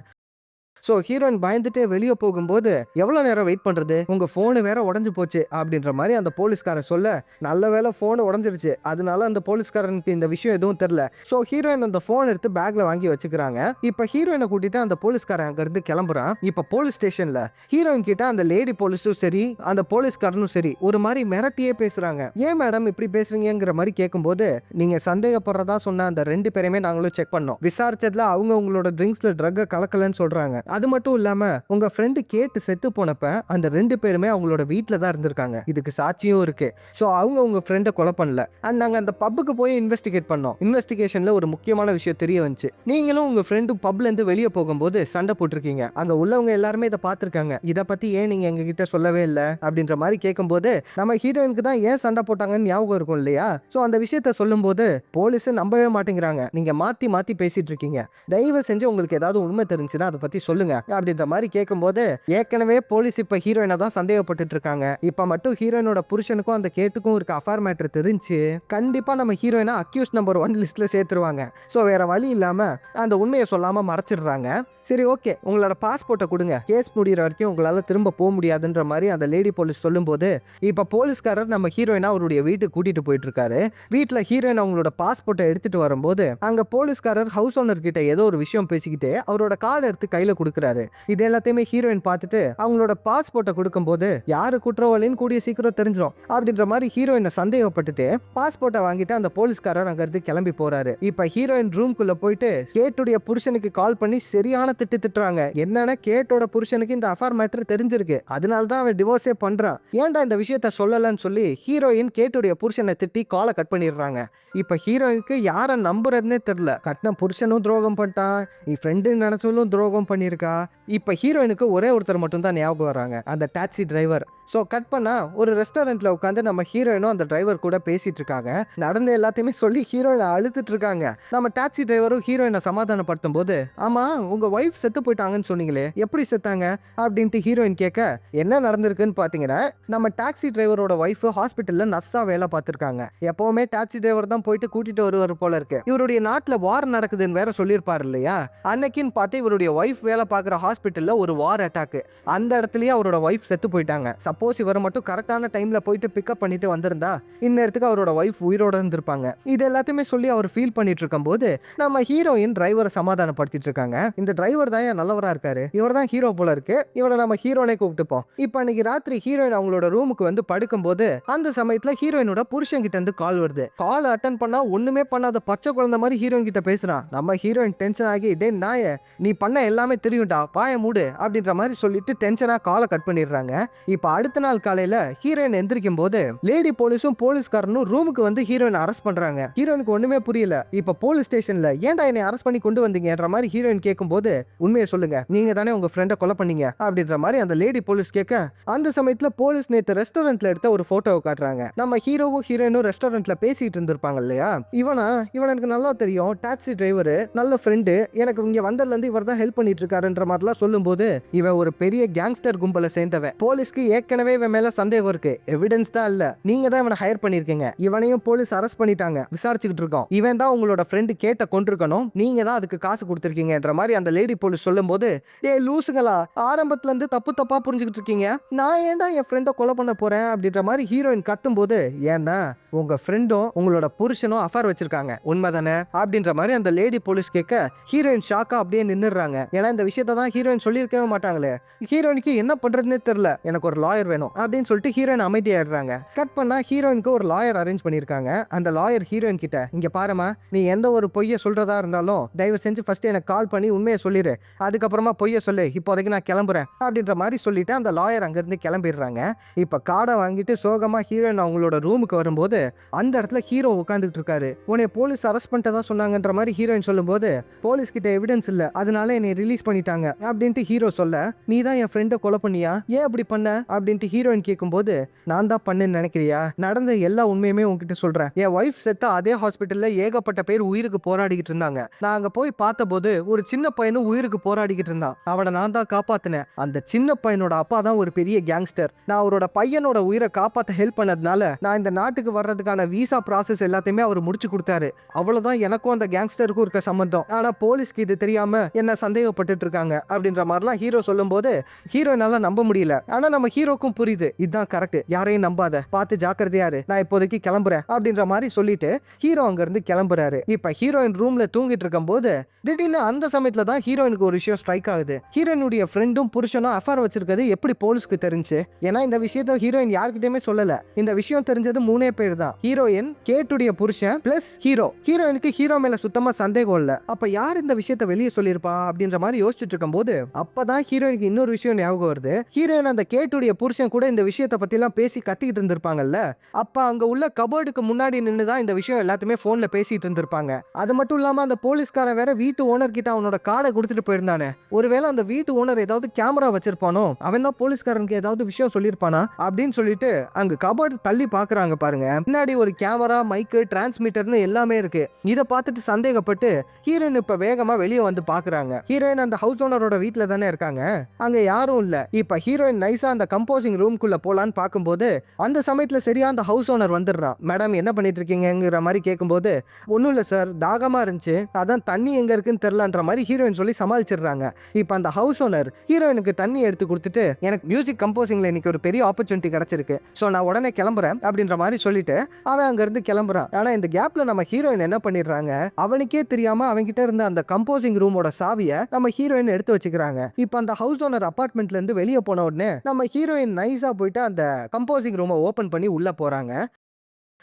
ஸோ ஹீரோயின் பயந்துட்டே வெளியே போகும்போது எவ்வளோ நேரம் வெயிட் பண்ணுறது, உங்கள் ஃபோனு வேற உடஞ்சி போச்சு அப்படின்ற மாதிரி அந்த போலீஸ்காரன் சொல்ல, நல்ல வேலை ஃபோனு உடஞ்சிருச்சு, அதனால அந்த போலீஸ்காரனுக்கு இந்த விஷயம் எதுவும் தெரில. ஸோ ஹீரோயின் அந்த ஃபோன் எடுத்து பேக்கில் வாங்கி வச்சுக்கிறாங்க. இப்போ ஹீரோயினை கூட்டிட்டு அந்த போலீஸ்காரன் அங்கேருந்து கிளம்புறான். இப்போ போலீஸ் ஸ்டேஷனில் ஹீரோயின் கிட்ட அந்த லேடி போலீஸும் சரி அந்த போலீஸ்காரனும் சரி ஒரு மாதிரி மிரட்டியே பேசுகிறாங்க. ஏன் மேடம் இப்படி பேசுறீங்கிற மாதிரி கேட்கும்போது, நீங்கள் சந்தேகப்படுறதா சொன்ன அந்த 2 பேரையுமே நாங்களும் செக் பண்ணோம், விசாரிச்சதுல அவங்க உங்களோட ட்ரிங்க்ஸில் ட்ரக்கை கலக்கலன்னு சொல்கிறாங்க. அது மட்டும் இல்லாம உங்க ஃப்ரெண்டு கேட்டு செத்து போனப்ப அந்த 2 பேருமே அவங்களோட வீட்ல தான் இருந்திருக்காங்க, இதுக்கு சாட்சியும் இருக்கு. சோ அவங்க உங்க ஃப்ரெண்டை கொலை பண்ணல. அண்ட் நாங்க அந்த பப்புக்கு போய் இன்வெஸ்டிகேட் பண்ணோம். இன்வெஸ்டிகேஷன்ல ஒரு முக்கியமான விஷயம் தெரிய வந்துச்சு, நீங்களும் உங்க ஃப்ரெண்டும் பப்ல இருந்து வெளியே போகும்போது சண்டை போட்டிருக்கீங்க, அங்க உள்ளவங்க எல்லாருமே இதை பார்த்திருக்காங்க, இதை பத்தி ஏன் நீங்க எங்க கிட்ட சொல்லவே இல்லை அப்படின்ற மாதிரி கேட்கும்போது நம்ம ஹீரோயினுக்கு தான் ஏன் சண்டை போட்டாங்கன்னு ஞாபகம் இருக்கும் இல்லையா. சோ அந்த விஷயத்த சொல்லும் போது போலீஸ் நம்பவே மாட்டேங்கிறாங்க, நீங்க மாத்தி மாத்தி பேசிட்டு இருக்கீங்க, தயவு செஞ்சு உங்களுக்கு ஏதாவது உண்மை தெரிஞ்சுன்னா அதை பத்தி சொல்லுங்க அப்படின்ற மாதிரி கேட்கும்போது, ஏற்கனவே போலீஸ் இப்ப ஹீரோயினை தான் சந்தேகப்பட்டு இருக்காங்க, இப்ப மட்டும் ஹீரோயினோட புருஷனுக்கும் அந்த கேட்டுக்கும் இருக்க அஃபேர் மேட்டர் தெரிஞ்சு கண்டிப்பா நம்ம ஹீரோயினை அக்யூஸ் நம்பர் 1 லிஸ்ட்ல சேர்த்துருவாங்க. ஸோ வேற வழி இல்லாம அந்த உண்மையை சொல்லாம மறைச்சிடுறாங்க. சரி ஓகே, உங்களோட பாஸ்போர்ட்டை கொடுங்க, கேஸ் முடிகிற வரைக்கும் உங்களால திரும்ப போக முடியாதுன்ற மாதிரி அந்த லேடி போலீஸ் சொல்லும்போது இப்ப போலீஸ்காரர் நம்ம ஹீரோயினா அவருடைய வீட்டுக்கு கூட்டிட்டு போயிட்டு இருக்காரு. வீட்டுல ஹீரோயின் அவங்களோட பாஸ்போர்ட்டை எடுத்துட்டு வரும்போது அங்க போலீஸ்காரர் ஹவுஸ் ஓனர் கிட்ட ஏதோ ஒரு விஷயம் பேசிக்கிட்டு அவரோட கார்டு எடுத்து கையில கொடுக்குறாரு. கொடுக்குறாரு. இது எல்லாத்தையுமே ஹீரோயின் பார்த்துட்டு அவங்களோட பாஸ்போர்ட்டை கொடுக்கும்போது யாரு குற்றவாளின்னு கூடிய சீக்கிரம் தெரிஞ்சிடும் அப்படின்ற மாதிரி ஹீரோயினை சந்தேகப்பட்டுட்டு பாஸ்போர்ட்டை வாங்கிட்டு அந்த போலீஸ்காரர் அங்க இருந்து கிளம்பி போறாரு. இப்ப ஹீரோயின் ரூம்குள்ள போயிட்டு கேட்டுடைய புருஷனுக்கு கால் பண்ணி சரியான திட்டுறாங்க. என்னன்னா கேட்டோட புருஷனுக்கு இந்த அஃபேர் மேட்டர் தெரிஞ்சிருக்கு, அதனால தான் அவன் டிவோர்ஸே பண்றான், ஏன்டா இந்த விஷயத்த சொல்லலன்னு சொல்லி ஹீரோயின் கேட்டுடைய புருஷனை திட்டி காலை கட் பண்ணிடுறாங்க. இப்ப ஹீரோயினுக்கு யாரை நம்புறதுன்னே தெரியல. கட்டின புருஷனும் துரோகம் பண்ணிட்டான், ஃப்ரெண்டு நினைச்சாலும் துரோகம் பண்ணியிருக்கா. இப்ப ஹீரோயினுக்கு ஒரே ஒருத்தர் மட்டும் தான் ஞாபகம் வராங்க, அந்த டாக்ஸி டிரைவர். ஸோ கட் பண்ணா ஒரு ரெஸ்டாரண்ட்ல உட்காந்து நம்ம ஹீரோயினும் அந்த டிரைவர் கூட பேசிட்டு இருக்காங்க. நடந்த எல்லாத்தையுமே சொல்லி ஹீரோயினை அழுத்துட்டு இருக்காங்க. நம்ம டாக்ஸி டிரைவரும் ஹீரோயினை சமாதானப்படுத்தும் போது, ஆமா உங்க ஒய்ஃப் செத்து போயிட்டாங்கன்னு சொன்னீங்களே, எப்படி செத்தாங்க அப்படின்ட்டு ஹீரோயின் கேட்க, என்ன நடந்திருக்குன்னு பாத்தீங்கன்னா நம்ம டாக்ஸி டிரைவரோட ஒய்ஃப் ஹாஸ்பிட்டல்ல நர்ஸா வேலை பார்த்திருக்காங்க. எப்பவுமே டாக்ஸி டிரைவர் தான் போயிட்டு கூட்டிட்டு வருவார் போல இருக்கு. இவருடைய நாட்டுல வார் நடக்குதுன்னு வேற சொல்லியிருப்பாரு இல்லையா, அன்னைக்குன்னு பார்த்து இவருடைய ஒய்ஃப் வேலை பார்க்குற ஹாஸ்பிட்டல்ல ஒரு வார் அட்டாக். அந்த இடத்துலயே அவரோட ஒய்ஃப் செத்து போயிட்டாங்க. சப்போஸ் இவரை மட்டும் கரெக்டான டைம்ல போயிட்டு பிக்கப் பண்ணிட்டு வந்திருந்தா இந்நேரத்துக்கு அவரோட ஒய்ஃப் உயிரோட இருந்திருப்பாங்க. இது எல்லாத்தையுமே சொல்லி அவர் ஃபீல் பண்ணிட்டு இருக்கும் போது நம்ம ஹீரோயின் டிரைவரை சமாதானப்படுத்திட்டு இருக்காங்க. இந்த டிரைவர் தான் நல்லவரா இருக்காரு, இவர் தான் ஹீரோ போல இருக்கு, இவரை நம்ம ஹீரோனே கூப்பிட்டுப்போம். இப்போ அன்னைக்கு ராத்திரி ஹீரோயின் அவங்களோட ரூமுக்கு வந்து படுக்கும் போது அந்த சமயத்துல ஹீரோயினோட புருஷன் கிட்ட இருந்து கால் வருது. கால் அட்டன் பண்ணா ஒண்ணுமே பண்ணாத பச்சை குழந்தை மாதிரி ஹீரோயின் கிட்ட பேசுறான். நம்ம ஹீரோயின் டென்ஷன் ஆகி, இதே நாய நீ பண்ண எல்லாமே தெரியும்டா, பாய மூடு அப்படின்ற மாதிரி சொல்லிட்டு டென்ஷனா காலை கட் பண்ணிடுறாங்க. இப்ப அடுத்த நாள் காலையில ஹீரோயின் எந்திரிக்கும் போது லேடி போலீஸும் போலீஸ்காரனும் ரூமுக்கு வந்து ஹீரோயின் அரெஸ்ட் பண்றாங்க. ஹீரோயினுக்கு ஒண்ணுமே புரியல. இப்ப போலீஸ் ஸ்டேஷன்ல ஏன்டா என்னை அரெஸ்ட் பண்ணி கொண்டு வந்தீங்கன்ற மாதிரி ஹீரோயின் கேட்கும் போது, உண்மையை சொல்லுங்க, நீங்க தானே உங்க ஃப்ரெண்டை கொலை பண்ணீங்க அப்படின்ற மாதிரி அந்த லேடி போலீஸ் கேட்க, அந்த சமயத்துல போலீஸ் நேத்து ரெஸ்டாரண்ட்ல எடுத்த ஒரு போட்டோவை காட்டுறாங்க. நம்ம ஹீரோவும் ஹீரோயினும் ரெஸ்டாரண்ட்ல பேசிட்டு இருந்திருப்பாங்க இல்லையா, இவன் எனக்கு நல்லா தெரியும், டாக்ஸி டிரைவர், நல்ல ஃப்ரெண்டு, எனக்கு இங்க வந்ததுல இருந்து இவர் தான் ஹெல்ப் பண்ணிட்டு இருக்காருன்ற மாதிரிலாம் சொல்லும் போது, இவன் ஒரு பெரிய கேங்ஸ்டர் கும்பலை சேர்ந்தவன். போலீஸ்க்கு ஏற்கனவே இவன் மேல சந்தேகம் இருக்கு, எவிடன்ஸ் தான் இல்ல, நீங்க தான் இவனை ஹையர் பண்ணிருக்கீங்க, இவனையும் போலீஸ் அரெஸ்ட் பண்ணிட்டாங்க, விசாரிச்சுக்கிட்டு இருக்கோம், இவன் தான் உங்களோட ஃப்ரெண்டு கேட்ட கொண்டிருக்கணும், நீங்க தான் அதுக்கு காசு கொடுத்திருக்கீங்கன்ற மாதிரி அந்த லேடி போலீஸ் சொல்லும் போது, ஏய் லூசுங்களா, ஆரம்பத்துல இருந்து தப்பு தப்பா புரிஞ்சுக்கிட்டு இருக்கீங்க, நான் ஏன்டா என் ஃப்ரெண்டை கொலை பண்ண போறேன் அப்படின்ற மாதிரி ஹீரோயின் கத்தும் போது, ஏன்னா உங்க ஃப்ரெண்டும் உங்களோட புருஷனும் அஃபேர் வச்சிருக்காங்க, உண்மைதானே அப்படின்ற மாதிரி அந்த லேடி போலீஸ் கேட்க ஹீரோயின் ஷாக்கா அப்படியே நின்னுறாங்க. ஏன்னா இந்த விஷயத்தை தான் ஹீரோயின் சொல்லியிருக்கவே மாட்டாங்களே. ஹீரோயினுக்கு என்ன பண்றதுன்னே தெரியல, எனக்கு ஒரு லாயர் வேணும் அப்படின்னு சொல்லிட்டு ஹீரோயின் அமைதியாடுறாங்க. கட் பண்ணா ஹீரோயினுக்கு ஒரு லாயர் அரேஞ்ச் பண்ணிருக்காங்க. அந்த லாயர் ஹீரோயின் கிட்ட, இங்க பாருமா, நீ எந்த ஒரு பொய்யை சொல்றதா இருந்தாலும் தயவு செஞ்சு ஃபர்ஸ்ட் எனக்கு கால் பண்ணி உண்மையை சொல்லிடு, அதுக்கப்புறமா பொய்யை சொல்லு, இப்போதைக்கு நான் கிளம்புறேன் அப்படின்ற மாதிரி சொல்லிட்டு அந்த லாயர் அங்கிருந்து கிளம்பிடுறாங்க. இப்ப கார்டை வாங்கிட்டு சோகமா ஹீரோயின் அவங்களோட ரூமுக்கு வரும்போது அந்த இடத்துல ஹீரோ உட்காந்துட்டு இருக்காரு. உன்னை போலீஸ் அரெஸ்ட் பண்ணிட்டதா சொன்னாங்கன்ற மாதிரி ஹீரோயின் சொல்லும்போது, போலீஸ் கிட்ட எவிடன்ஸ் இல்ல, அதனால என்னை ரிலீஸ் பண்ணிட்டாங்க அப்படின்ட்டு ஹீரோ சொல்ல, நீ தான் என் ஃப்ரெண்டை கொலை பண்ணியா, ஏன் அப்படி பண்ண அப்படின்ட்டு ஹீரோயின் கேட்கும்போது, நான் தான் பண்ணேன்னு நினைக்கிறியா, நடந்த எல்லா உண்மையுமே உங்ககிட்ட சொல்றேன், என் ஒய்ஃப் செத்த அதே ஹாஸ்பிட்டல்ல ஏகப்பட்ட பேர் உயிருக்கு போராடிக்கிட்டு இருந்தாங்க, நான் அங்க போய் பார்த்தபோது ஒரு சின்ன பையனும் உயிருக்கு போராடிக்கிட்டு இருந்தான், அவனை நான் தான் காப்பாத்தினேன், அந்த சின்ன பையனோட அப்பா தான் ஒரு பெரிய கேங்ஸ்டர், நான் அவரோட பையனோட உயிரை காப்பாற்ற ஹெல்ப் பண்ணதுனால நான் இந்த நாட்டுக்கு வர்றதுக்கான வீசா ப்ராசஸ் எல்லாத்தையுமே அவர் முடிச்சு கொடுத்தாரு, அவ்வளவுதான் எனக்கும் அந்த கேங்ஸ்டருக்கும் இருக்க சம்பந்தம், ஆனா போலீஸ்க்கு இது தெரியாம என்ன சந்தேகப்பட்டு இருக்காங்க அப்படின்ற மாதிரிலாம் ஹீரோ சொல்லும் போது ஹீரோயினால நம்ப முடியல. ஆனா நம்ம ஹீரோக்கும் புரியுது, இதுதான் கரெக்ட், யாரையும் நம்பாத, பார்த்து ஜாக்கிரதையாரு, நான் இப்போதைக்கு கிளம்புறேன் அப்படின்ற மாதிரி சொல்லிட்டு ஹீரோ அங்க இருந்து கிளம்புறாரு. இப்ப ஹீரோயின் ரூம்ல தூங்கிட்டு இருக்கும் போது திடீர்னு அந்த சமயத்துல தான் ஹீரோயினுக்கு ஒரு விஷயம் ஸ்ட்ரைக் ஆகுது. ஹீரோயினுடைய ஃப்ரெண்டும் புருஷனும் அஃபேர் வச்சிருக்கிறது எப்படி போலீஸ்க்கு தெரிஞ்சு, ஏன்னா இந்த விஷயத்த ஹீரோயின் யார்கிட்டயுமே சொல்லல, இந்த விஷயம் தெரிஞ்சது 3 பேர் தான், ஹீரோயின், கேட்டுடைய புருஷன் பிளஸ் ஹீரோ. ஹீரோயினுக்கு ஹீரோ மேல சுத்தமா சந்தேகம் இல்ல, அப்ப யார் இந்த விஷயத்த வெளியே சொல்லியிருப்பா அப்படின்ற மாதிரி யோசிச்சுட்டு இருக்கும் போது அப்பதான் ஹீரோயினுக்கு இன்னொரு விஷயம் ஞாபகம் வருது. ஹீரோயின் அந்த கேட்டுடைய புருஷன் கூட இந்த விஷயத்தை பத்தி எல்லாம் பேசி கத்திக்கிட்டு இருந்திருப்பாங்கல்ல, அப்ப அங்க உள்ள கபோர்டுக்கு முன்னாடி நின்னுதான் இந்த விஷயம் எல்லாத்தையுமே போன்ல பேசிட்டு இருந்திருப்பாங்க. அது மட்டும் இல்லாம அந்த போலீஸ்காரன் வேற வீட்டு ஓனர் கிட்ட அவனோட கார்டை கொடுத்துட்டு போயிருந்தானே, ஒருவேளை அந்த வீட்டு ஓனர் ஏதாவது கேமரா வச்சிருப்பானோ, அவன் தான் போலீஸ்காரனுக்கு ஏதாவது விஷயம் சொல்லியிருப்பானா அப்படின்னு சொல்லிட்டு அங்க கபோர்டு தள்ளி பாக்குறாங்க பாருங்க. முன்னாடி ஒரு கேமரா, மைக்கு, டிரான்ஸ்மிட்டர்னு எல்லாமே இருக்கு. இதை பார்த்துட்டு சந்தேகப்பட்டு ஹீரோயின் இப்ப வேகமா வெளியே வந்து பாக்குறாங்க. ஹீரோயின் அந்த ஹவுஸ் ஓனரோட வீட்டுல தானே இருக்காங்க, அங்க யாரும் இல்ல. இப்ப ஹீரோயின் நைஸா அந்த கம்போஸ்ட் கம்போசிங் ரூம்குள்ள போலான்னு பார்க்கும்போது அந்த சமயத்துல சரியா அந்த ஹவுஸ் ஓனர் வந்துடுறான். மேடம் என்ன பண்ணிட்டு இருக்கீங்கிற மாதிரி கேட்கும்போது, ஒன்றும் இல்லை சார், தாகமா இருந்துச்சு, அதான் தண்ணி எங்க இருக்குன்னு தெரியலன்ற மாதிரி ஹீரோயின் சொல்லி சமாளிச்சிடுறாங்க. இப்போ அந்த ஹவுஸ் ஓனர் ஹீரோயினுக்கு தண்ணி எடுத்து கொடுத்துட்டு, எனக்கு மியூசிக் கம்போசிங்ல இன்னைக்கு ஒரு பெரிய ஆப்பர்ச்சுனிட்டி கிடைச்சிருக்கு, ஸோ நான் உடனே கிளம்புறேன் அப்படின்ற மாதிரி சொல்லிட்டு அவன் அங்கிருந்து கிளம்புறான். ஆனா இந்த கேப்ல நம்ம ஹீரோயின் என்ன பண்ணிடுறாங்க, அவனுக்கே தெரியாம அவன்கிட்ட இருந்த அந்த கம்போசிங் ரூமோட சாவியை நம்ம ஹீரோயின் எடுத்து வச்சுக்கிறாங்க. இப்போ அந்த ஹவுஸ் ஓனர் அபார்ட்மெண்ட்ல இருந்து வெளியே போன உடனே நம்ம ஹீரோயின் நைஸா போயிட்டு அந்த கம்போசிங் ரூமை ஓபன் பண்ணி உள்ள போறாங்க.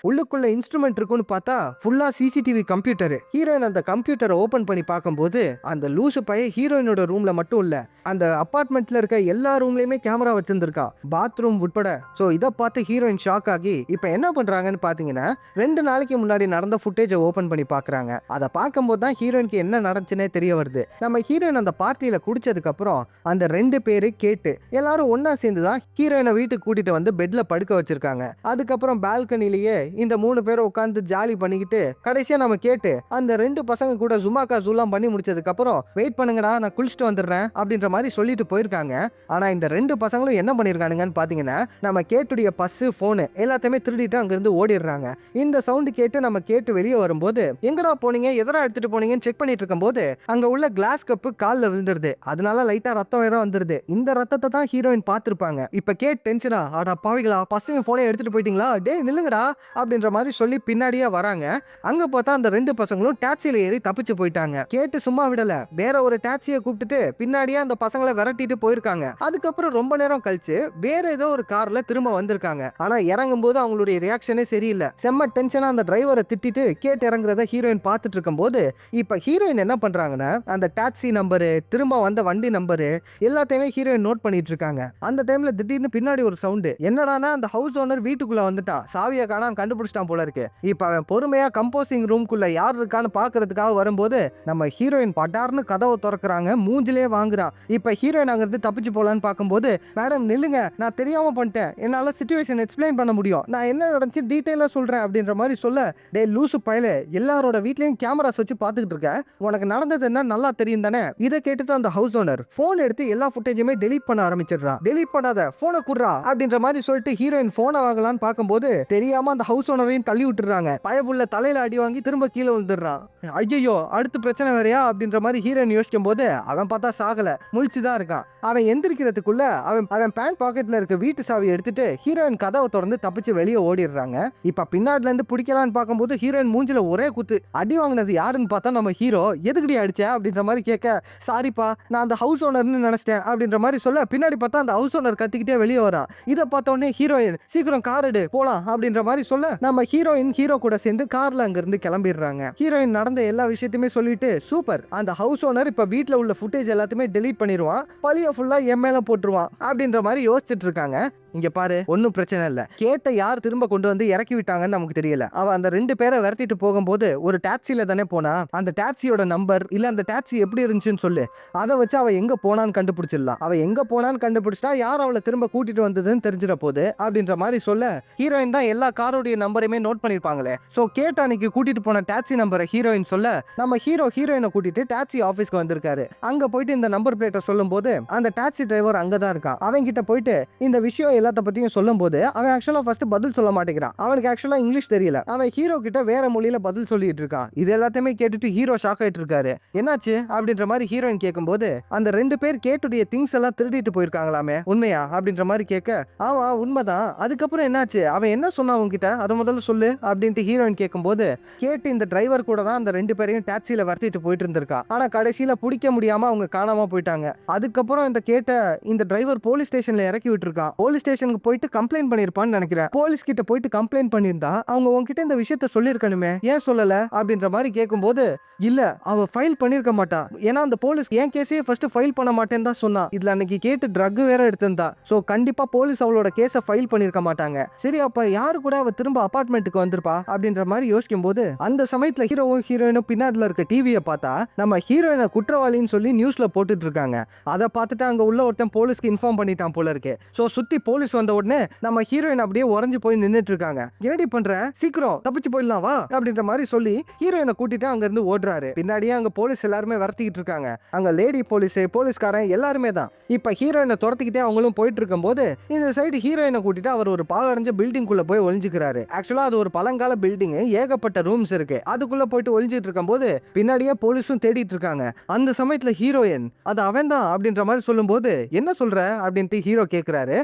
உள்ளுக்குள்ள இன்ஸ்ட்ருமெண்ட் இருக்குன்னு பார்த்தா ஃபுல்லா சிசிடிவி கம்ப்யூட்டர். ஹீரோயின் அந்த கம்ப்யூட்டரை ஓபன் பண்ணி பார்க்கும்போது அந்த லூசு பையன் ஹீரோயினோட ரூம்ல மட்டும் இல்ல, அந்த அபார்ட்மெண்ட்ல இருக்க எல்லா ரூம்லயுமே கேமரா வச்சிருந்திருக்கான், பாத்ரூம் உட்பட. ஸோ இதை பார்த்து ஹீரோயின் ஷாக் ஆகி இப்போ என்ன பண்றாங்கன்னு பார்த்தீங்கன்னா, 2 நாளைக்கு முன்னாடி நடந்த ஃபுட்டேஜை ஓபன் பண்ணி பார்க்குறாங்க. அதை பார்க்கும்போது தான் ஹீரோயினுக்கு என்ன நடந்துச்சுன்னே தெரிய வருது. நம்ம ஹீரோயின் அந்த பார்ட்டியில குடிச்சதுக்கு அப்புறம் அந்த 2 பேரு கேட்டு எல்லாரும் ஒன்னா சேர்ந்து தான் ஹீரோயினை வீட்டுக்கு கூட்டிட்டு வந்து பெட்ல படுக்க வச்சிருக்காங்க. அதுக்கப்புறம் பால்கனிலேயே இந்த 3 பேரும் உட்காந்து ஜாலி பண்ணிக்கிட்டு கடைசியா நம்ம கேட்டு அந்த 2 பசங்க கூட ஜுமாக்கா ஜூலாம் பண்ணி முடிச்சதுக்கு அப்புறம் வெயிட் பண்ணுங்கடா நான் குளிச்சுட்டு வந்துடுறேன் அப்படின்ற மாதிரி சொல்லிட்டு போயிருக்காங்க. ஆனா இந்த 2 பசங்களும் என்ன பண்ணிருக்கானுங்கன்னு பாத்தீங்கன்னா, நம்ம கேட்டுடைய பஸ் போனு எல்லாத்தையுமே திருடிட்டு அங்கிருந்து ஓடிடுறாங்க. இந்த சவுண்ட் கேட்டு நம்ம கேட்டு வெளியே வரும்போது, எங்கடா போனீங்க, எதனா எடுத்துட்டு போனீங்கன்னு செக் பண்ணிட்டு இருக்கும் போது அங்க உள்ள கிளாஸ் கப்பு கால்ல விழுந்துருது. அதனால லைட்டா ரத்தம் வேற வந்துருது. இந்த ரத்தத்தை தான் ஹீரோயின் பார்த்திருப்பாங்க. இப்ப கேட் டென்ஷனா, ஆடா பாவிகளா, பசங்க போனை எடுத்துட்டு போயிட்டீங்களா, டேய் நில்லுங்கடா அப்படின்ற மாதிரி சொல்லி பின்னாடியே வராங்க. அங்க பார்த்தா அந்த 2 பசங்களும் டாக்ஸில ஏறி தப்பிச்சு போயிட்டாங்க. கேட்டு சும்மா விடல, வேற ஒரு டாக்ஸியை கூப்பிட்டுட்டு பின்னாடியே அந்த பசங்களை விரட்டிட்டு போயிருக்காங்க. அதுக்கப்புறம் ரொம்ப நேரம் கழிச்சு வேற ஏதோ ஒரு கார்ல திரும்ப வந்திருக்காங்க. ஆனா இறங்கும் போது அவங்களுடைய ரியாக்ஷனே சரியில்லை. செம்ம டென்ஷனா அந்த டிரைவரை திட்டிட்டு கேட்டு இறங்குறத ஹீரோயின் பார்த்துட்டு இருக்கும் போது, இப்ப ஹீரோயின் என்ன பண்றாங்கன்னா, அந்த டாக்ஸி நம்பரு, திரும்ப வந்த வண்டி நம்பரு எல்லாத்தையுமே ஹீரோயின் நோட் பண்ணிட்டு இருக்காங்க. அந்த டைம்ல திடீர்னு பின்னாடி ஒரு சவுண்டு. என்னடானா அந்த ஹவுஸ் ஓனர் வீட்டுக்குள்ள வந்துட்டான், சாவியை காணாம கண்டுபிடிச்சிட்டான் போல இருக்கு. இப்ப அவன் பொறுமையா கம்போசிங் ரூம்குள்ள யார் இருக்கான்னு பாக்குறதுக்காக வரும்போது நம்ம ஹீரோயின் பட்டார்னு கதவை திறக்கிறாங்க, மூஞ்சிலே வாங்குறான். இப்ப ஹீரோயின் அங்கிருந்து தப்பிச்சு போலான்னு பார்க்கும்போது, மேடம் நில்லுங்க, நான் தெரியாம பண்ணிட்டேன், என்னால சிச்சுவேஷன் எக்ஸ்பிளைன் பண்ண முடியும், நான் என்ன நடந்துச்சு டீடைலா சொல்றேன் அப்படின்ற மாதிரி சொல்ல, டே லூசு பயலே, எல்லாரோட வீட்லயும் கேமராஸ் வச்சு பாத்துக்கிட்டு இருக்க, உனக்கு நடந்தது என்ன நல்லா தெரியும் தானே. இதை கேட்டுட்டு அந்த ஹவுஸ் ஓனர் போன் எடுத்து எல்லா ஃபுட்டேஜுமே டெலீட் பண்ண ஆரம்பிச்சிடுறான். டெலீட் பண்ணாத, போனை குடுறா அப்படின்ற மாதிரி சொல்லிட்டு ஹீரோயின் போனை வாங்கலான்னு பார்க்கும்போது தெரியாம அந்த ஹவுஸ் ஓனரையும் தள்ளி விட்டுறாங்க. பயபுள்ள தலையில அடி வாங்கி திரும்ப கீழே விழுந்துடுறான். ஐயோ அடுத்து பிரச்சனை வேறையா அப்படின்ற மாதிரி ஹீரோயின் யோசிக்கும் போது அவன் பார்த்தா சாகல, முழிச்சுதான் இருக்கான். அவன் எந்திரிக்கிறதுக்குள்ள அவன் பேண்ட் பாக்கெட்ல இருக்க வீட்டு சாவி எடுத்துட்டு ஹீரோயின் கதவை திறந்து தப்பிச்சு வெளியே ஓடிடுறாங்க. இப்ப பின்னாடில இருந்து பிடிக்கலான்னு பார்க்கும்போது ஹீரோயின் மூஞ்சில ஒரே குத்து. அடி வாங்கினது யாருன்னு பார்த்தா நம்ம ஹீரோ. எதுக்குடி அடிச்ச அப்படின்ற மாதிரி கேட்க, சாரிப்பா நான் அந்த ஹவுஸ் ஓனர்னு நினைச்சிட்டேன் அப்படின்ற மாதிரி சொல்ல, பின்னாடி பார்த்தா அந்த ஹவுஸ் ஓனர் கத்திக்கிட்டே வெளியே வரான். இதை பார்த்த உடனே ஹீரோயின் சீக்கிரம் கார் எடு போலாம் அப்படின்ற மாதிரி சொல்ல, நம்ம ஹீரோயின் ஹீரோ கூட சேர்ந்து கார்ல அங்க இருந்து கிளம்பிடுறாங்க. ஹீரோயின் நடந்த எல்லா விஷயத்தையுமே சொல்லிட்டு, சூப்பர், அந்த ஹவுஸ் ஓனர் இப்ப வீட்ல உள்ள ஃபுட்டேஜ் எல்லாத்தையுமே டெலீட் பண்ணிடுவான், பழிய ஃபுல்லா என் மேல போட்டுருவான் அப்படின்ற மாதிரி யோசிச்சுட்டு இருக்காங்க. இங்க பாரு, ஒன்னும் பிரச்சனை இல்ல, கேட்ட யார் திரும்ப கொண்டு வந்து இறக்கி விட்டாங்கன்னு நமக்கு தெரியல. அவன் அந்த 2 பேரை விரட்டிட்டு போகும்போது ஒரு டாக்ஸில தானே போனா, அந்த டாக்ஸியோட நம்பர் இல்ல அந்த டாக்ஸி எப்படி இருந்துச்சுன்னு சொல்லு, அதை வச்சு அவ எங்க போனான்னு கண்டுபிடிச்சிடலாம். அவ எங்க போனான்னு கண்டுபிடிச்சா யார் அவளை திரும்ப கூட்டிட்டு வந்ததுன்னு தெரிஞ்சிட போகுது அப்படின்ற மாதிரி சொல்ல, ஹீரோயின் தான் எல்லா காரோடைய நம்பரையுமே நோட் பண்ணிருப்பாங்களே. சோ கேட்ட அன்னைக்கு கூட்டிட்டு போன டாக்ஸி நம்பரை ஹீரோயின் சொல்ல, நம்ம ஹீரோயினை கூட்டிட்டு டாக்ஸி ஆபீஸ்க்கு வந்திருக்காரு. அங்க போயிட்டு இந்த நம்பர் பிளேட்டை சொல்லும் போது அந்த டாக்ஸி டிரைவர் அங்கதான் இருக்கான். அவன் கிட்ட போயிட்டு இந்த விஷயம் எல்லாத்த பத்தியும் சொல்லும் போது அவன் ஆக்சுவலா ஃபர்ஸ்ட் பதில் சொல்ல மாட்டேங்கிறான். அவனுக்கு ஆக்சுவலா இங்கிலீஷ் தெரியல. அவன் ஹீரோ கிட்ட வேற மொழியில பதில் சொல்லிட்டு இருக்கான். இது எல்லாத்தையுமே கேட்டுட்டு ஹீரோ ஷாக் ஆயிட்டு இருக்காரு. என்னாச்சு அப்படின்ற மாதிரி ஹீரோயின் கேட்கும்போது, அந்த 2 பேர் கேட்டுடைய திங்ஸ் எல்லாம் திருடிட்டு போயிருக்காங்களாமே, உண்மையா அப்படின்ற மாதிரி கேட்க, ஆமா உண்மைதான், அதுக்கப்புறம் என்னாச்சு, அவன் என்ன சொன்னா உங்ககிட்ட, அதை முதல்ல சொல்லு அப்படின்ட்டு ஹீரோயின் கேட்கும்போது, கேட்டு இந்த டிரைவர் கூட தான் அந்த 2 பேரையும் டாக்ஸில வரட்டிட்டு போயிட்டு இருந்திருக்கா. ஆனா கடைசியில பிடிக்க முடியாம அவங்க காணாம போயிட்டாங்க. அதுக்கப்புறம் இந்த கேட்ட இந்த டிரைவர் போலீஸ் ஸ்டேஷன்ல இறக்கி விட்டுருக்கான். போலீஸ் ஸ்டேஷனுக்கு போயிட்டு கம்ப்ளைண்ட் பண்ணிருப்பான்னு நினைக்கிறேன். போலீஸ் கிட்ட போயிட்டு கம்ப்ளைண்ட் பண்ணியிருந்தா அவங்க உங்ககிட்ட இந்த விஷயத்த சொல்லிருக்கணுமே, ஏன் சொல்லல அப்படின்ற மாதிரி கேட்கும்போது, இல்ல அவ ஃபைல் பண்ணிருக்க மாட்டா, ஏன்னா அந்த போலீஸ் என் கேஸையே ஃபர்ஸ்ட் ஃபைல் பண்ண மாட்டேன்னு தான் சொன்னா. இதுல அன்னைக்கு கேட்டு ட்ரக் வேற எடுத்திருந்தா. சோ கண்டிப்பா போலீஸ் அவளோட கேஸை ஃபைல் பண்ணிருக்க மாட்டாங்க. சரி அப்ப யாரு கூட அவ திரும்ப அபார்ட்மெண்ட்டுக்கு வந்திருப்பா அப்படின்ற மாதிரி யோசிக்கும் போது, அந்த சமயத்துல ஹீரோவும் ஹீரோயினும் பின்னாடில இருக்க டிவியை பார்த்தா நம்ம ஹீரோயினை குற்றவாளின்னு சொல்லி நியூஸ்ல போட்டுட்டு இருக்காங்க. அதை பார்த்துட்டு அங்க உள்ள ஒருத்தன் போலீஸ்க்கு இன்ஃபார்ம் பண்ணிட்டான் போல இருக்கு. சோ சுத்தி போலீஸ் வந்த உடனே நம்ம ஹீரோயின் அப்படியே உறைஞ்சு போய் நின்னுட்டு இருக்காங்க. என்னடி பண்ற, சீக்கிரம் தப்பிச்சு போயிடலாம் வா அப்படின்ற மாதிரி சொல்லி ஹீரோயினை கூட்டிட்டு அங்க இருந்து ஓடுறாரு. பின்னாடியே அங்க போலீஸ் எல்லாருமே வரத்திக்கிட்டு இருக்காங்க. அங்க லேடி போலீஸ், போலீஸ்காரன் எல்லாருமே தான். இப்ப ஹீரோயினை துரத்திக்கிட்டே அவங்களும் போயிட்டு இருக்கும் போது இந்த சைடு ஹீரோயினை கூட்டிட்டு அவர் ஒரு பாழடைஞ்ச பில்டிங் குள்ள போய் ஒளிஞ்சுக்கிறாரு. ஆக்சுவலா அது ஒரு பழங்கால பில்டிங், ஏகப்பட்ட ரூம்ஸ் இருக்கு. அதுக்குள்ள போயிட்டு ஒளிஞ்சிட்டு இருக்கும் போது பின்னாடியே போலீஸும் தேடிட்டு இருக்காங்க. அந்த சமயத்துல ஹீரோயின் அது அவன் தான் அப்படின்ற மாதிரி சொல்லும் போது என்ன சொல்ற அப்படின்ட்டு ஹீரோ கேக்குறாரு.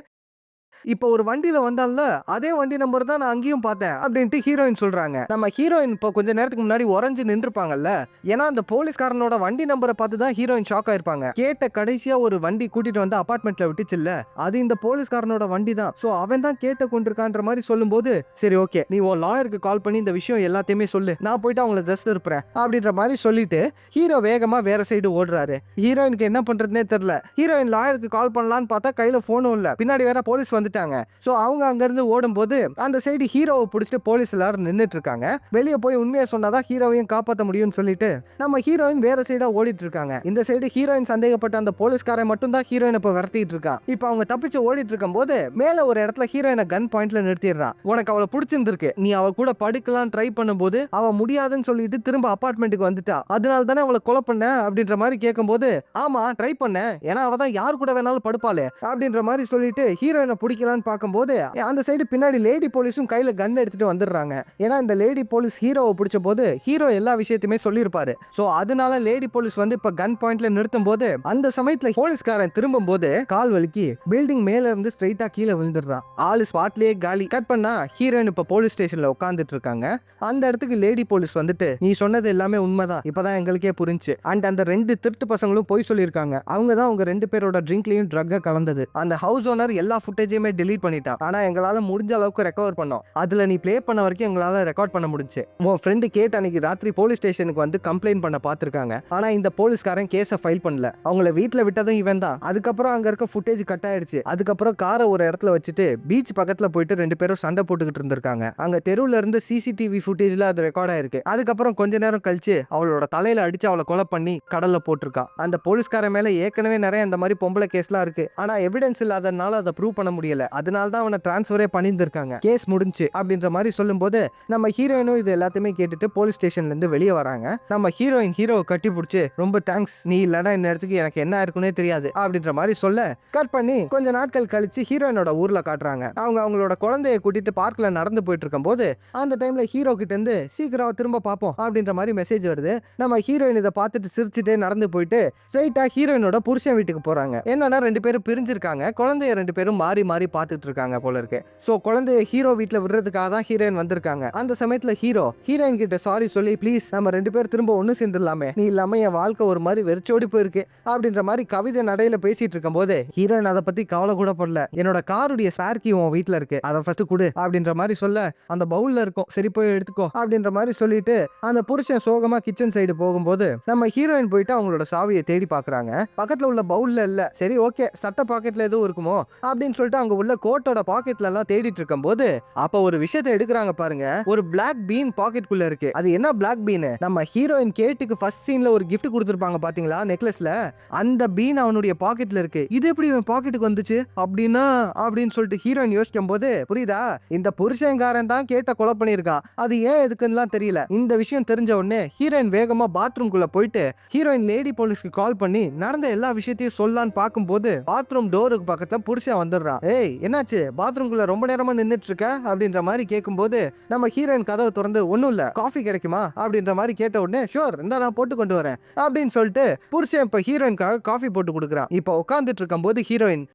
இப்போ ஒரு வண்டியில வந்தால அதே வண்டி நம்பர் தான் நான் அங்கேயும் பார்த்தேன் அப்படின்ட்டு ஹீரோயின் சொல்றாங்க. நம்ம ஹீரோயின் இப்போ கொஞ்ச நேரத்துக்கு முன்னாடி உறைஞ்சு நின்றுப்பாங்கல்ல, ஏன்னா அந்த போலீஸ்காரனோட வண்டி நம்பரை பார்த்து தான் ஹீரோயின் ஷாக் ஆயிருப்பாங்க. கேட்ட கடைசியா ஒரு வண்டி கூட்டிட்டு வந்து அபார்ட்மெண்ட்ல விட்டுச்சுல்ல, அது இந்த போலீஸ்காரனோட வண்டி தான். சோ அவன் தான் கேட்ட கொண்டிருக்கான்ற மாதிரி சொல்லும்போது சரி ஓகே, நீ உன் லாயருக்கு கால் பண்ணி இந்த விஷயம் எல்லாத்தையுமே சொல்லு, நான் போயிட்டு அவங்கள ஜஸ்ட் இருப்பேன் அப்படின்ற மாதிரி சொல்லிட்டு ஹீரோ வேகமா வேற சைடு ஓடுறாரு. ஹீரோயினுக்கு என்ன பண்றதுனே தெரியல. ஹீரோயின் லாயருக்கு கால் பண்ணலான்னு பார்த்தா கையில போனும் இல்ல, பின்னாடி வேற போலீஸ் வந்து சோ அவங்க அங்க இருந்து ஓடும்போது அந்த சைடு ஹீரோவை பிடிச்சிட்டு போலீஸ் எல்லாரும் நின்னுட்டு இருக்காங்க. வெளியே போய் உண்மையை சொன்னாதான் ஹீரோவையும் காப்பாற்ற முடியும்னு சொல்லிட்டு நம்ம ஹீரோயின் வேற சைடா ஓடிட்டு இருக்காங்க. இந்த சைடு ஹீரோயின் சந்தேகப்பட்ட அந்த போலீஸ்காரன் மட்டும் தான் ஹீரோயின் இப்ப விரட்டிட்டு இருக்கான். இப்ப அவங்க தப்பிச்சு ஓடிட்டு இருக்கும் போது மேல ஒரு இடத்துல ஹீரோயினை கன் பாயிண்ட்ல நிறுத்திடுறான். உனக்கு அவளை பிடிச்சிருந்திருக்கு, நீ அவ கூட படுக்கலாம் ட்ரை பண்ணும்போது அவ முடியாதுன்னு சொல்லிட்டு திரும்ப அபார்ட்மெண்ட்டுக்கு வந்துட்டா, அதனால தானே அவளை கொலை பண்ண அப்படின்ற மாதிரி கேட்கும்போது ஆமா ட்ரை பண்ண, ஏன்னா அவ தான் யார் கூட வேணாலும் படுப்பாளே அப்படின்ற மாதிரி சொல்லிட்டு ஹீரோயினை பிடிக்கலான்னு பார்க்கும்போது அந்த சைடு பின்னாடி லேடி போலீஸும் கையில கன் எடுத்துட்டு வந்துடுறாங்க. ஏன்னா இந்த லேடி போலீஸ் ஹீரோவை பிடிச்ச போது ஹீரோ எல்லா விஷயத்தையுமே சொல்லியிருப்பாரு. சோ அதனால லேடி போலீஸ் வந்து இப்ப கன் பாயிண்ட்ல நிறுத்தும் போது அந்த சமயத்துல போலீஸ்காரன் திரும்பும் போது கால் வலிக்கி பில்டிங் மேல இருந்து ஸ்ட்ரைட்டா கீழே விழுந்துடுறான். ஆளு ஸ்பாட்லயே காலி. கட் பண்ணா ஹீரோயின் இப்ப போலீஸ் ஸ்டேஷன்ல உட்காந்துட்டு இருக்காங்க. அந்த இடத்துக்கு லேடி போலீஸ் வந்துட்டு நீ சொன்னது எல்லாமே உண்மைதான், இப்பதான் எங்களுக்கே புரிஞ்சு, அண்ட் அந்த 2 திருட்டு பசங்களும் போய் சொல்லியிருக்காங்க, அவங்க தான் உங்க 2 பேரோட ட்ரிங்க்லயும் ட்ரக்க கலந்தது. அந்த ஹவுஸ் ஓனர் எல்லா ஃபுட்டேஜையுமே delete பண்ணிட்டான். ஆனா எங்களால முடிஞ்ச அளவுக்கு ரெக்கவர் பண்ணோம். அதுல நீ ப்ளே பண்ண வரைக்கும் எங்களால ரெக்கார்ட் பண்ண முடிஞ்சு. உன் ஃப்ரெண்டு கேட் அன்னைக்கு ராத்திரி போலீஸ் ஸ்டேஷனுக்கு வந்து கம்ப்ளைண்ட் பண்ண பார்த்திருக்காங்க. ஆனா இந்த போலீஸ்காரன் கேஸை ஃபைல் பண்ணல. அவங்கள வீட்ல விட்டதும் இவன் தான். அதுக்கப்புறம் அங்க இருக்க ஃபுட்டேஜ் கட் ஆயிடுச்சு. அதுக்கப்புறம் காரை ஒரு இடத்துல வச்சுட்டு பீச் பக்கத்துல போயிட்டு 2 பேரும் சண்டை போட்டுக்கிட்டு இருந்திருக்காங்க. அங்க தெருவுல இருந்து சிசிடிவி ஃபுட்டேஜ்ல அது ரெக்கார்ட் ஆயிருக்கு. அதுக்கப்புறம் கொஞ்ச நேரம் கழிச்சு அவளோட தலையில அடிச்சு அவளை கொலை பண்ணி கடல்ல போட்டிருக்கான். அந்த போலீஸ்காரன் மேல ஏற்கனவே நிறைய இந்த மாதிரி பொம்பளை கேஸ்லாம் இருக்கு. ஆனா எவிடன்ஸ் இல்லாதனால அதை ப்ரூவ் பண்ண முடியல. அதனால தான் அவனை டிரான்ஸ்ஃபரே பண்ணியிருந்திருக்காங்க. கேஸ் முடிஞ்சு அப்படின்ற மாதிரி சொல்லும்போது நம்ம ஹீரோயினும் இது எல்லாத்தையுமே கேட்டுட்டு போலீஸ் ஸ்டேஷன்ல இருந்து வெளியே வராங்க. நம்ம ஹீரோயின் ஹீரோவை கட்டி பிடிச்சி ரொம்ப தேங்க்ஸ், நீ இல்லைன்னா இந்த இடத்துக்கு எனக்கு என்ன இருக்குன்னே தெரியாது அப்படின்ற மாதிரி சொல்ல கட் பண்ணி கொஞ்ச நாட்கள் கழிச்சு ஹீரோயினோட ஊர்ல காட்டுறாங்க. அவங்க அவங்களோட குழந்தைய கூட்டிட்டு பார்க்ல நடந்து போயிட்டு இருக்கும் போது அந்த டைம்ல ஹீரோ கிட்ட இருந்து சீக்கிரம் திரும்ப பார்ப்போம் அப்படின்ற மாதிரி மெசேஜ் வருது. நம்ம ஹீரோயின் இதை பார்த்துட்டு சிரிச்சுட்டே நடந்து போயிட்டு ஸ்ட்ரைட்டா ஹீரோயினோட புருஷன் வீட்டுக்கு போறாங்க. என்னன்னா 2 பேரும் பிரிஞ்சிருக்காங்க. குழந்தைய 2 பேரும் மாறி மாறி பார்த்துட்டு இருக்காங்க போல இருக்கு. சோ குழந்தைய ஹீரோ வீட்ல விடுறதுக்காக தான் ஹீரோயின் வந்திருக்காங்க. அந்த சமயத்துல ஹீரோயின் கிட்ட சாரி சொல்லி ப்ளீஸ் நம்ம 2 பேர் திரும்ப ஒண்ணு சேர்ந்துடலாமே, நீ இல்லாம என் வாழ்க்கை ஒரு மாதிரி வெறிச்சோடி போயிருக்கு அப்படின்ற மாதிரி கவிதை நடையில பேசிட்டு இருக்கும் போது ஹீரோயின் அதை பத்தி கவலை கூட படல. என்னோட காருடைய ஸ்பேர் கீ உன் வீட்ல இருக்கு, அதை ஃபர்ஸ்ட் கொடு அப்படின்ற மாதிரி சொல்ல அந்த பவுல்ல இருக்கும், சரி போய் எடுத்துக்கோ அப்படின்ற மாதிரி சொல்லிட்டு அந்த புருஷன் சோகமா கிச்சன் சைடு போகும்போது நம்ம ஹீரோயின் போயிட்டு அவங்களோட சாவியை தேடி பாக்குறாங்க. பக்கத்துல உள்ள பவுல்ல இல்ல. சரி ஓகே, சட்ட பாக்கெட்ல எதுவும் இருக்குமோ அப்படின்னு சொல்லிட்டு அங்க உள்ள கோட்டோட பாக்கெட்ல எல்லாம் தேடிட்டு இருக்கும் போது அப்ப ஒரு விஷயத்தை எடுக்கிறாங்க பாருங்க. ஒரு பிளாக் பீன் பாக்கெட் குள்ள இருக்கு. அது என்ன பிளாக் பீன்? நம்ம ஹீரோயின் கேட்டுக்கு ஃபர்ஸ்ட் சீன்ல ஒரு gift கொடுத்திருப்பாங்க பாத்தீங்களா நெக்லஸ்ல, அந்த பீன் அவனுடைய பாக்கெட்ல இருக்கு. இது எப்படி இவன் பாக்கெட்டுக்கு வந்துச்சு அப்படின்னா அப்படின்னு சொல்லிட்டு ஹீரோயின் யோசிக்கும் போது புரியுதா, இந்த புருஷன்காரன் தான் கேட்ட கொலை பண்ணியிருக்கான். அது ஏன் எதுக்குன்னு தெரியல. இந்த விஷயம் தெரிஞ்ச உடனே ஹீரோயின் வேகமா பாத்ரூம் குள்ள போயிட்டு ஹீரோயின் லேடி போலீஸ்க்கு கால் பண்ணி நடந்த எல்லா விஷயத்தையும் சொல்லலான்னு பார்க்கும்போது பாத்ரூம் டோருக்கு பக்கத்துல புருஷன் வந்துடுறான். ஏய் என்னாச்சு, பாத்ரூம் குள்ள ரொம்ப நேரமா நின்னுட்டு இருக்க அப்படின்ற மாதிரி கேட்கும்போது நம்ம ஹீரோயின் கதவை திறந்து ஒண்ணும் இல்ல, காஃபி கிடைக்குமா அப்படின்ற மாதிரி கேட்ட உடனே ஷூர் இந்த நான் போட்டு கொண்டு வரேன் அப்படின்னு சொல்லிட்டு புருஷன் இப்ப ஹீரோயின்காக காஃபி போட்டு கொடுக்குறான். இப்ப உட்காந்துட்டு இருக்கும் போது ஹீரோயின்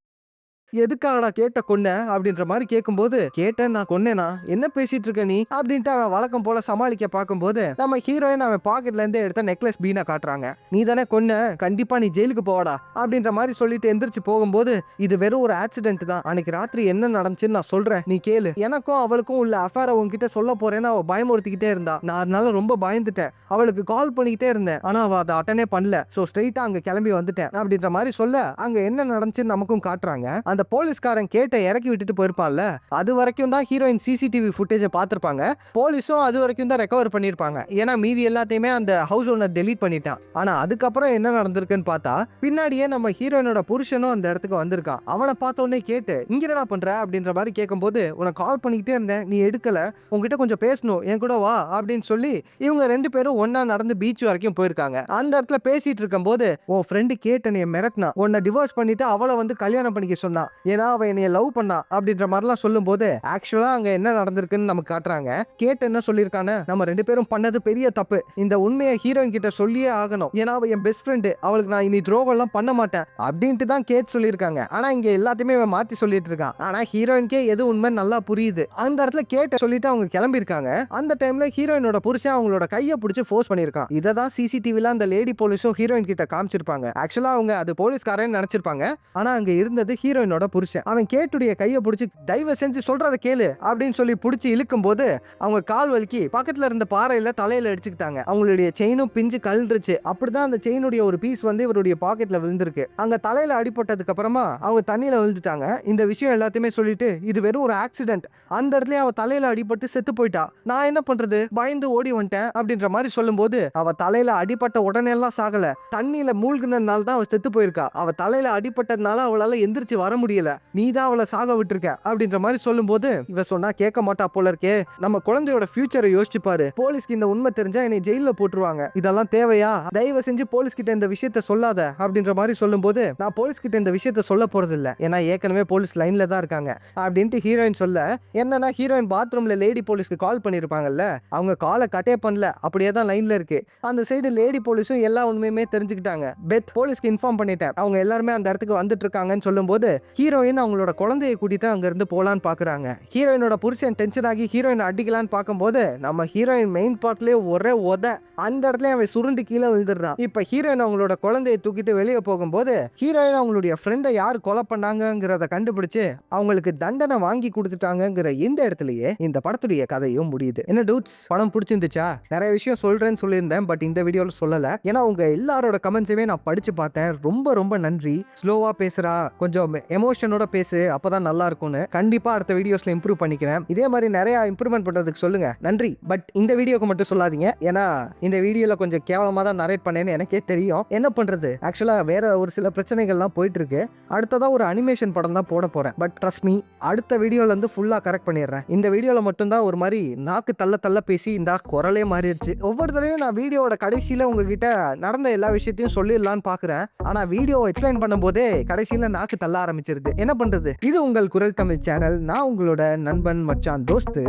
எதுக்காகடா கேட்ட கொன்ன அப்படின்ற மாதிரி கேட்கும்போது கேட்டேன் நான் கொன்னேனா, என்ன பேசிட்டு இருக்க நீ அப்படின்ட்டு அவன் வழக்கம் போல சமாளிக்க பார்க்கும்போது நம்ம ஹீரோயின் அவன் பாக்கெட்ல இருந்து எடுத்த நெக்லஸ் பீனா காட்டுறாங்க. நீ தானே கொன்ன, கண்டிப்பா நீ ஜெயிலுக்கு போவாடா அப்படின்ற மாதிரி சொல்லிட்டு எந்திரிச்சு போகும்போது இது வெறும் ஒரு ஆக்சிடென்ட் தான், அன்னைக்கு ராத்திரி என்ன நடந்துச்சுன்னு நான் சொல்றேன் நீ கேளு, எனக்கும் அவளுக்கும் உள்ள அஃபேரை உன்கிட்ட சொல்ல போறேன்னு அவ பயமுறுத்திக்கிட்டே இருந்தா. நான் அதனால ரொம்ப பயந்துட்டேன், அவளுக்கு கால் பண்ணிக்கிட்டே இருந்தேன், ஆனா அவ அதை அட்டனே பண்ணல. சோ ஸ்ட்ரைட்டா அங்க கிளம்பி வந்துட்டேன் அப்படின்ற மாதிரி சொல்ல அங்க என்ன நடந்துச்சுன்னு நமக்கும் காட்டுறாங்க. அந்த போலீஸ்காரன் கேட்டை இறக்கி விட்டுட்டு போயிருப்பான்ல, அது வரைக்கும் தான் ஹீரோயின் சிசிடிவி ஃபுட்டேஜை பார்த்திருப்பாங்க. போலீஸும் அது வரைக்கும் தான் ரெக்கவர் பண்ணியிருப்பாங்க. ஏன்னா மீதி எல்லாத்தையுமே அந்த ஹவுஸ் ஓனர் டெலீட் பண்ணிட்டான். ஆனா அதுக்கப்புறம் என்ன நடந்திருக்குன்னு பார்த்தா, பின்னாடியே நம்ம ஹீரோயினோட புருஷனும் அந்த இடத்துக்கு வந்திருக்கான். அவனை பார்த்த உடனே கேட்டு, இங்க என்னடா பண்ற அப்படின்ற மாதிரி கேட்கும்போது, உனக்கு கால் பண்ணிக்கிட்டே இருந்தேன், நீ எடுக்கல, உங்ககிட்ட கொஞ்சம் பேசணும், என் கூட வா அப்படின்னு சொல்லி இவங்க 2 பேரும் ஒன்னா நடந்து பீச் வரைக்கும் போயிருக்காங்க. அந்த இடத்துல பேசிட்டு இருக்கும்போது, உன் ஃப்ரெண்டு கேட்ட நீ மிரட்டினா, உன்னை டிவோர்ஸ் பண்ணிட்டு அவளை வந்து கல்யாணம் பண்ணிக்க சொன்னா, ஏன்னா அவ என்னைய லவ் பண்ணா அப்படின்ற மாதிரிலாம் சொல்லும்போது, ஆக்சுவலா அங்க என்ன நடந்திருக்குன்னு நமக்கு காட்டுறாங்க. கேட் என்ன சொல்லியிருக்கானே, நம்ம 2 பேரும் பண்ணது பெரிய தப்பு, இந்த உண்மையை ஹீரோயின் கிட்ட சொல்லியே ஆகணும், ஏன்னா அவ என் பெஸ்ட் ஃப்ரெண்டு, அவளுக்கு நான் இனி துரோகம் எல்லாம் பண்ண மாட்டேன் அப்படின்ட்டு தான் கேட் சொல்லியிருக்காங்க. ஆனா இங்க எல்லாத்தையுமே மாத்தி சொல்லிட்டு இருக்கான். ஆனா ஹீரோயின்கே எது உண்மை நல்லா புரியுது. அந்த இடத்துல கேட்ட சொல்லிட்டு அவங்க கிளம்பி இருக்காங்க. அந்த டைம்ல ஹீரோயினோட புருஷன் அவங்களோட கையை பிடிச்சு ஃபோர்ஸ் பண்ணிருக்கான். இதை தான் சிசிடிவில அந்த லேடி போலீஸும் ஹீரோயின் கிட்ட காமிச்சிருப்பாங்க. ஆக்சுவலா அவங்க அது போலீஸ்காரன் நினைச்சிருப்பாங்க. ஆனா அங்க இருந்தது ஹீரோயினோட புருஷன். அவன் கேட்டுடைய கையை பிடிச்சு தயவு செஞ்சு சொல்றத கேளு அப்படின்னு சொல்லி பிடிச்சி இழுக்கும் போது அவங்க கால் வலிக்கி பக்கத்துல இருந்த பாறையில தலையில அடிச்சுக்கிட்டாங்க. அவங்களுடைய செயினும் பிஞ்சு கழுந்துருச்சு. அப்படிதான் அந்த செயினுடைய ஒரு பீஸ் வந்து இவருடைய பாக்கெட்ல விழுந்திருக்கு. அங்க தலையில அடிபட்டதுக்கு அப்புறமா அவங்க தண்ணியில விழுந்துட்டாங்க. இந்த விஷயம் எல்லாத்தையுமே சொல்லிட்டு இது வெறும் ஒரு ஆக்சிடென்ட், அந்த இடத்துல அவ தலையில அடிபட்டு செத்து போயிட்டா, நான் என்ன பண்றது, பயந்து ஓடி வந்துட்டேன் அப்படின்ற மாதிரி சொல்லும்போது, அவ தலையில அடிபட்ட உடனே எல்லாம் சாகல, தண்ணியில மூழ்கினதுனால தான் அவ செத்து போயிருக்கா. அவ தலையில அடிபட்டதுனால அவளால எந்திரிச்சு வர முடியல, நீ தான் அவளை சாக விட்டுருக்க அப்படின்ற மாதிரி சொல்லும்போது, இவ சொன்னா கேட்க மாட்டா போல இருக்கே, நம்ம குழந்தையோட ஃபியூச்சரை யோசிச்சு பாரு, போலீஸ்க்கு இந்த உண்மை தெரிஞ்சா என்னை ஜெயில போட்டுருவாங்க, இதெல்லாம் தேவையா, தயவு செஞ்சு போலீஸ் கிட்ட இந்த விஷயத்த சொல்லாத அப்படின்ற மாதிரி சொல்லும்போது, நான் போலீஸ் கிட்ட இந்த விஷயத்த சொல்ல போறது இல்ல, ஏன்னா ஏற்கனவே போலீஸ் லைன்ல தான் இருக்காங்க அப்படின்ட்டு ஹீரோயின் சொல்ல, என்னன்னா ஹீரோயின் பாத்ரூம்ல லேடி போலீஸ்க்கு கால் பண்ணிருப்பாங்கல்ல, அவங்க காலை கட்டே பண்ணல, அப்படியே தான் லைன்ல இருக்கு. அந்த சைடு லேடி போலீஸும் எல்லா உண்மையுமே தெரிஞ்சுக்கிட்டாங்க. பெத் போலீஸ்க்கு இன்ஃபார்ம் பண்ணிட்டேன், அவங்க எல்லாருமே அந்த இடத்துக்கு வந்துட்டு இருக்காங்கன்னு சொல்லும்போது, ஹீரோயின் அவங்களோட குழந்தையை கூட்டிட்டு அங்க இருந்து போலான்னு பாக்குறாங்க. ஹீரோயினோட புருஷன் டென்ஷன் ஆகி ஹீரோயின் அடிக்கலான்னு பார்க்கும்போது, நம்ம ஹீரோயின் மெயின் பார்ட்லயே ஒரே உத, அந்த இடத்துல அவன் சுருண்டு கீழே விழுந்துடுறான். இப்ப ஹீரோயின் அவங்களோட குழந்தையை தூக்கிட்டு வெளியே போகும்போது, ஹீரோயின் அவங்களுடைய ஃப்ரெண்டை யார் கொலை பண்ணாங்கிறத கண்டுபிடிச்சு அவங்களுக்கு தண்டனை வாங்கி கொடுத்துட்டாங்கிற இந்த இடத்துலயே இந்த படத்துடைய கதையும் முடியுது. என்ன டூட்ஸ், படம் பிடிச்சிருந்துச்சா? நிறைய விஷயம் சொல்றேன்னு சொல்லியிருந்தேன், பட் இந்த வீடியோல சொல்லல, ஏன்னா உங்க எல்லாரோட கமெண்ட்ஸையுமே நான் படிச்சு பார்த்தேன். ரொம்ப ரொம்ப நன்றி. ஸ்லோவா பேசுறா, கொஞ்சம் எமோஷனோட பேசு, அப்பதான் நல்லா இருக்கும்னு. கண்டிப்பா அடுத்த வீடியோஸ்ல இம்ப்ரூவ் பண்ணிக்கிறேன். இதே மாதிரி நிறைய இம்ப்ரூவ்மெண்ட் பண்றதுக்கு சொல்லுங்க. நன்றி. பட் இந்த வீடியோக்கு மட்டும் சொல்லாதீங்க, ஏன்னா இந்த வீடியோல கொஞ்சம் கேவலமா தான் நரேட் பண்ணேன்னு எனக்கே தெரியும். என்ன பண்றது, ஆக்சுவலா வேற ஒரு சில பிரச்சனைகள்லாம் போயிட்டு இருக்கு. அடுத்ததா ஒரு அனிமேஷன் படம் தான் போட போறேன். பட் ட்ரஸ்ட் மீ, அடுத்த வீடியோல இருந்து ஃபுல்லா கரெக்ட் பண்ணிடுறேன். இந்த வீடியோல மட்டும் தான் ஒரு மாதிரி நாக்கு தள்ள தள்ள பேசி இந்த குரலே மாறிடுச்சு. ஒவ்வொரு தடவையும் நான் வீடியோட கடைசியில உங்ககிட்ட நடந்த எல்லா விஷயத்தையும் சொல்லிடலான்னு பாக்குறேன், ஆனா வீடியோ எக்ஸ்பிளைன் பண்ணும் போதே கடைசியில நாக்கு தள்ள ஆரம்பிச்சிருது. என்ன பண்றது? இது உங்கள் குரல் தமிழ் சேனல். நான் உங்களோட நண்பன் மச்சான் தோஸ்து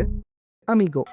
அமிகோ.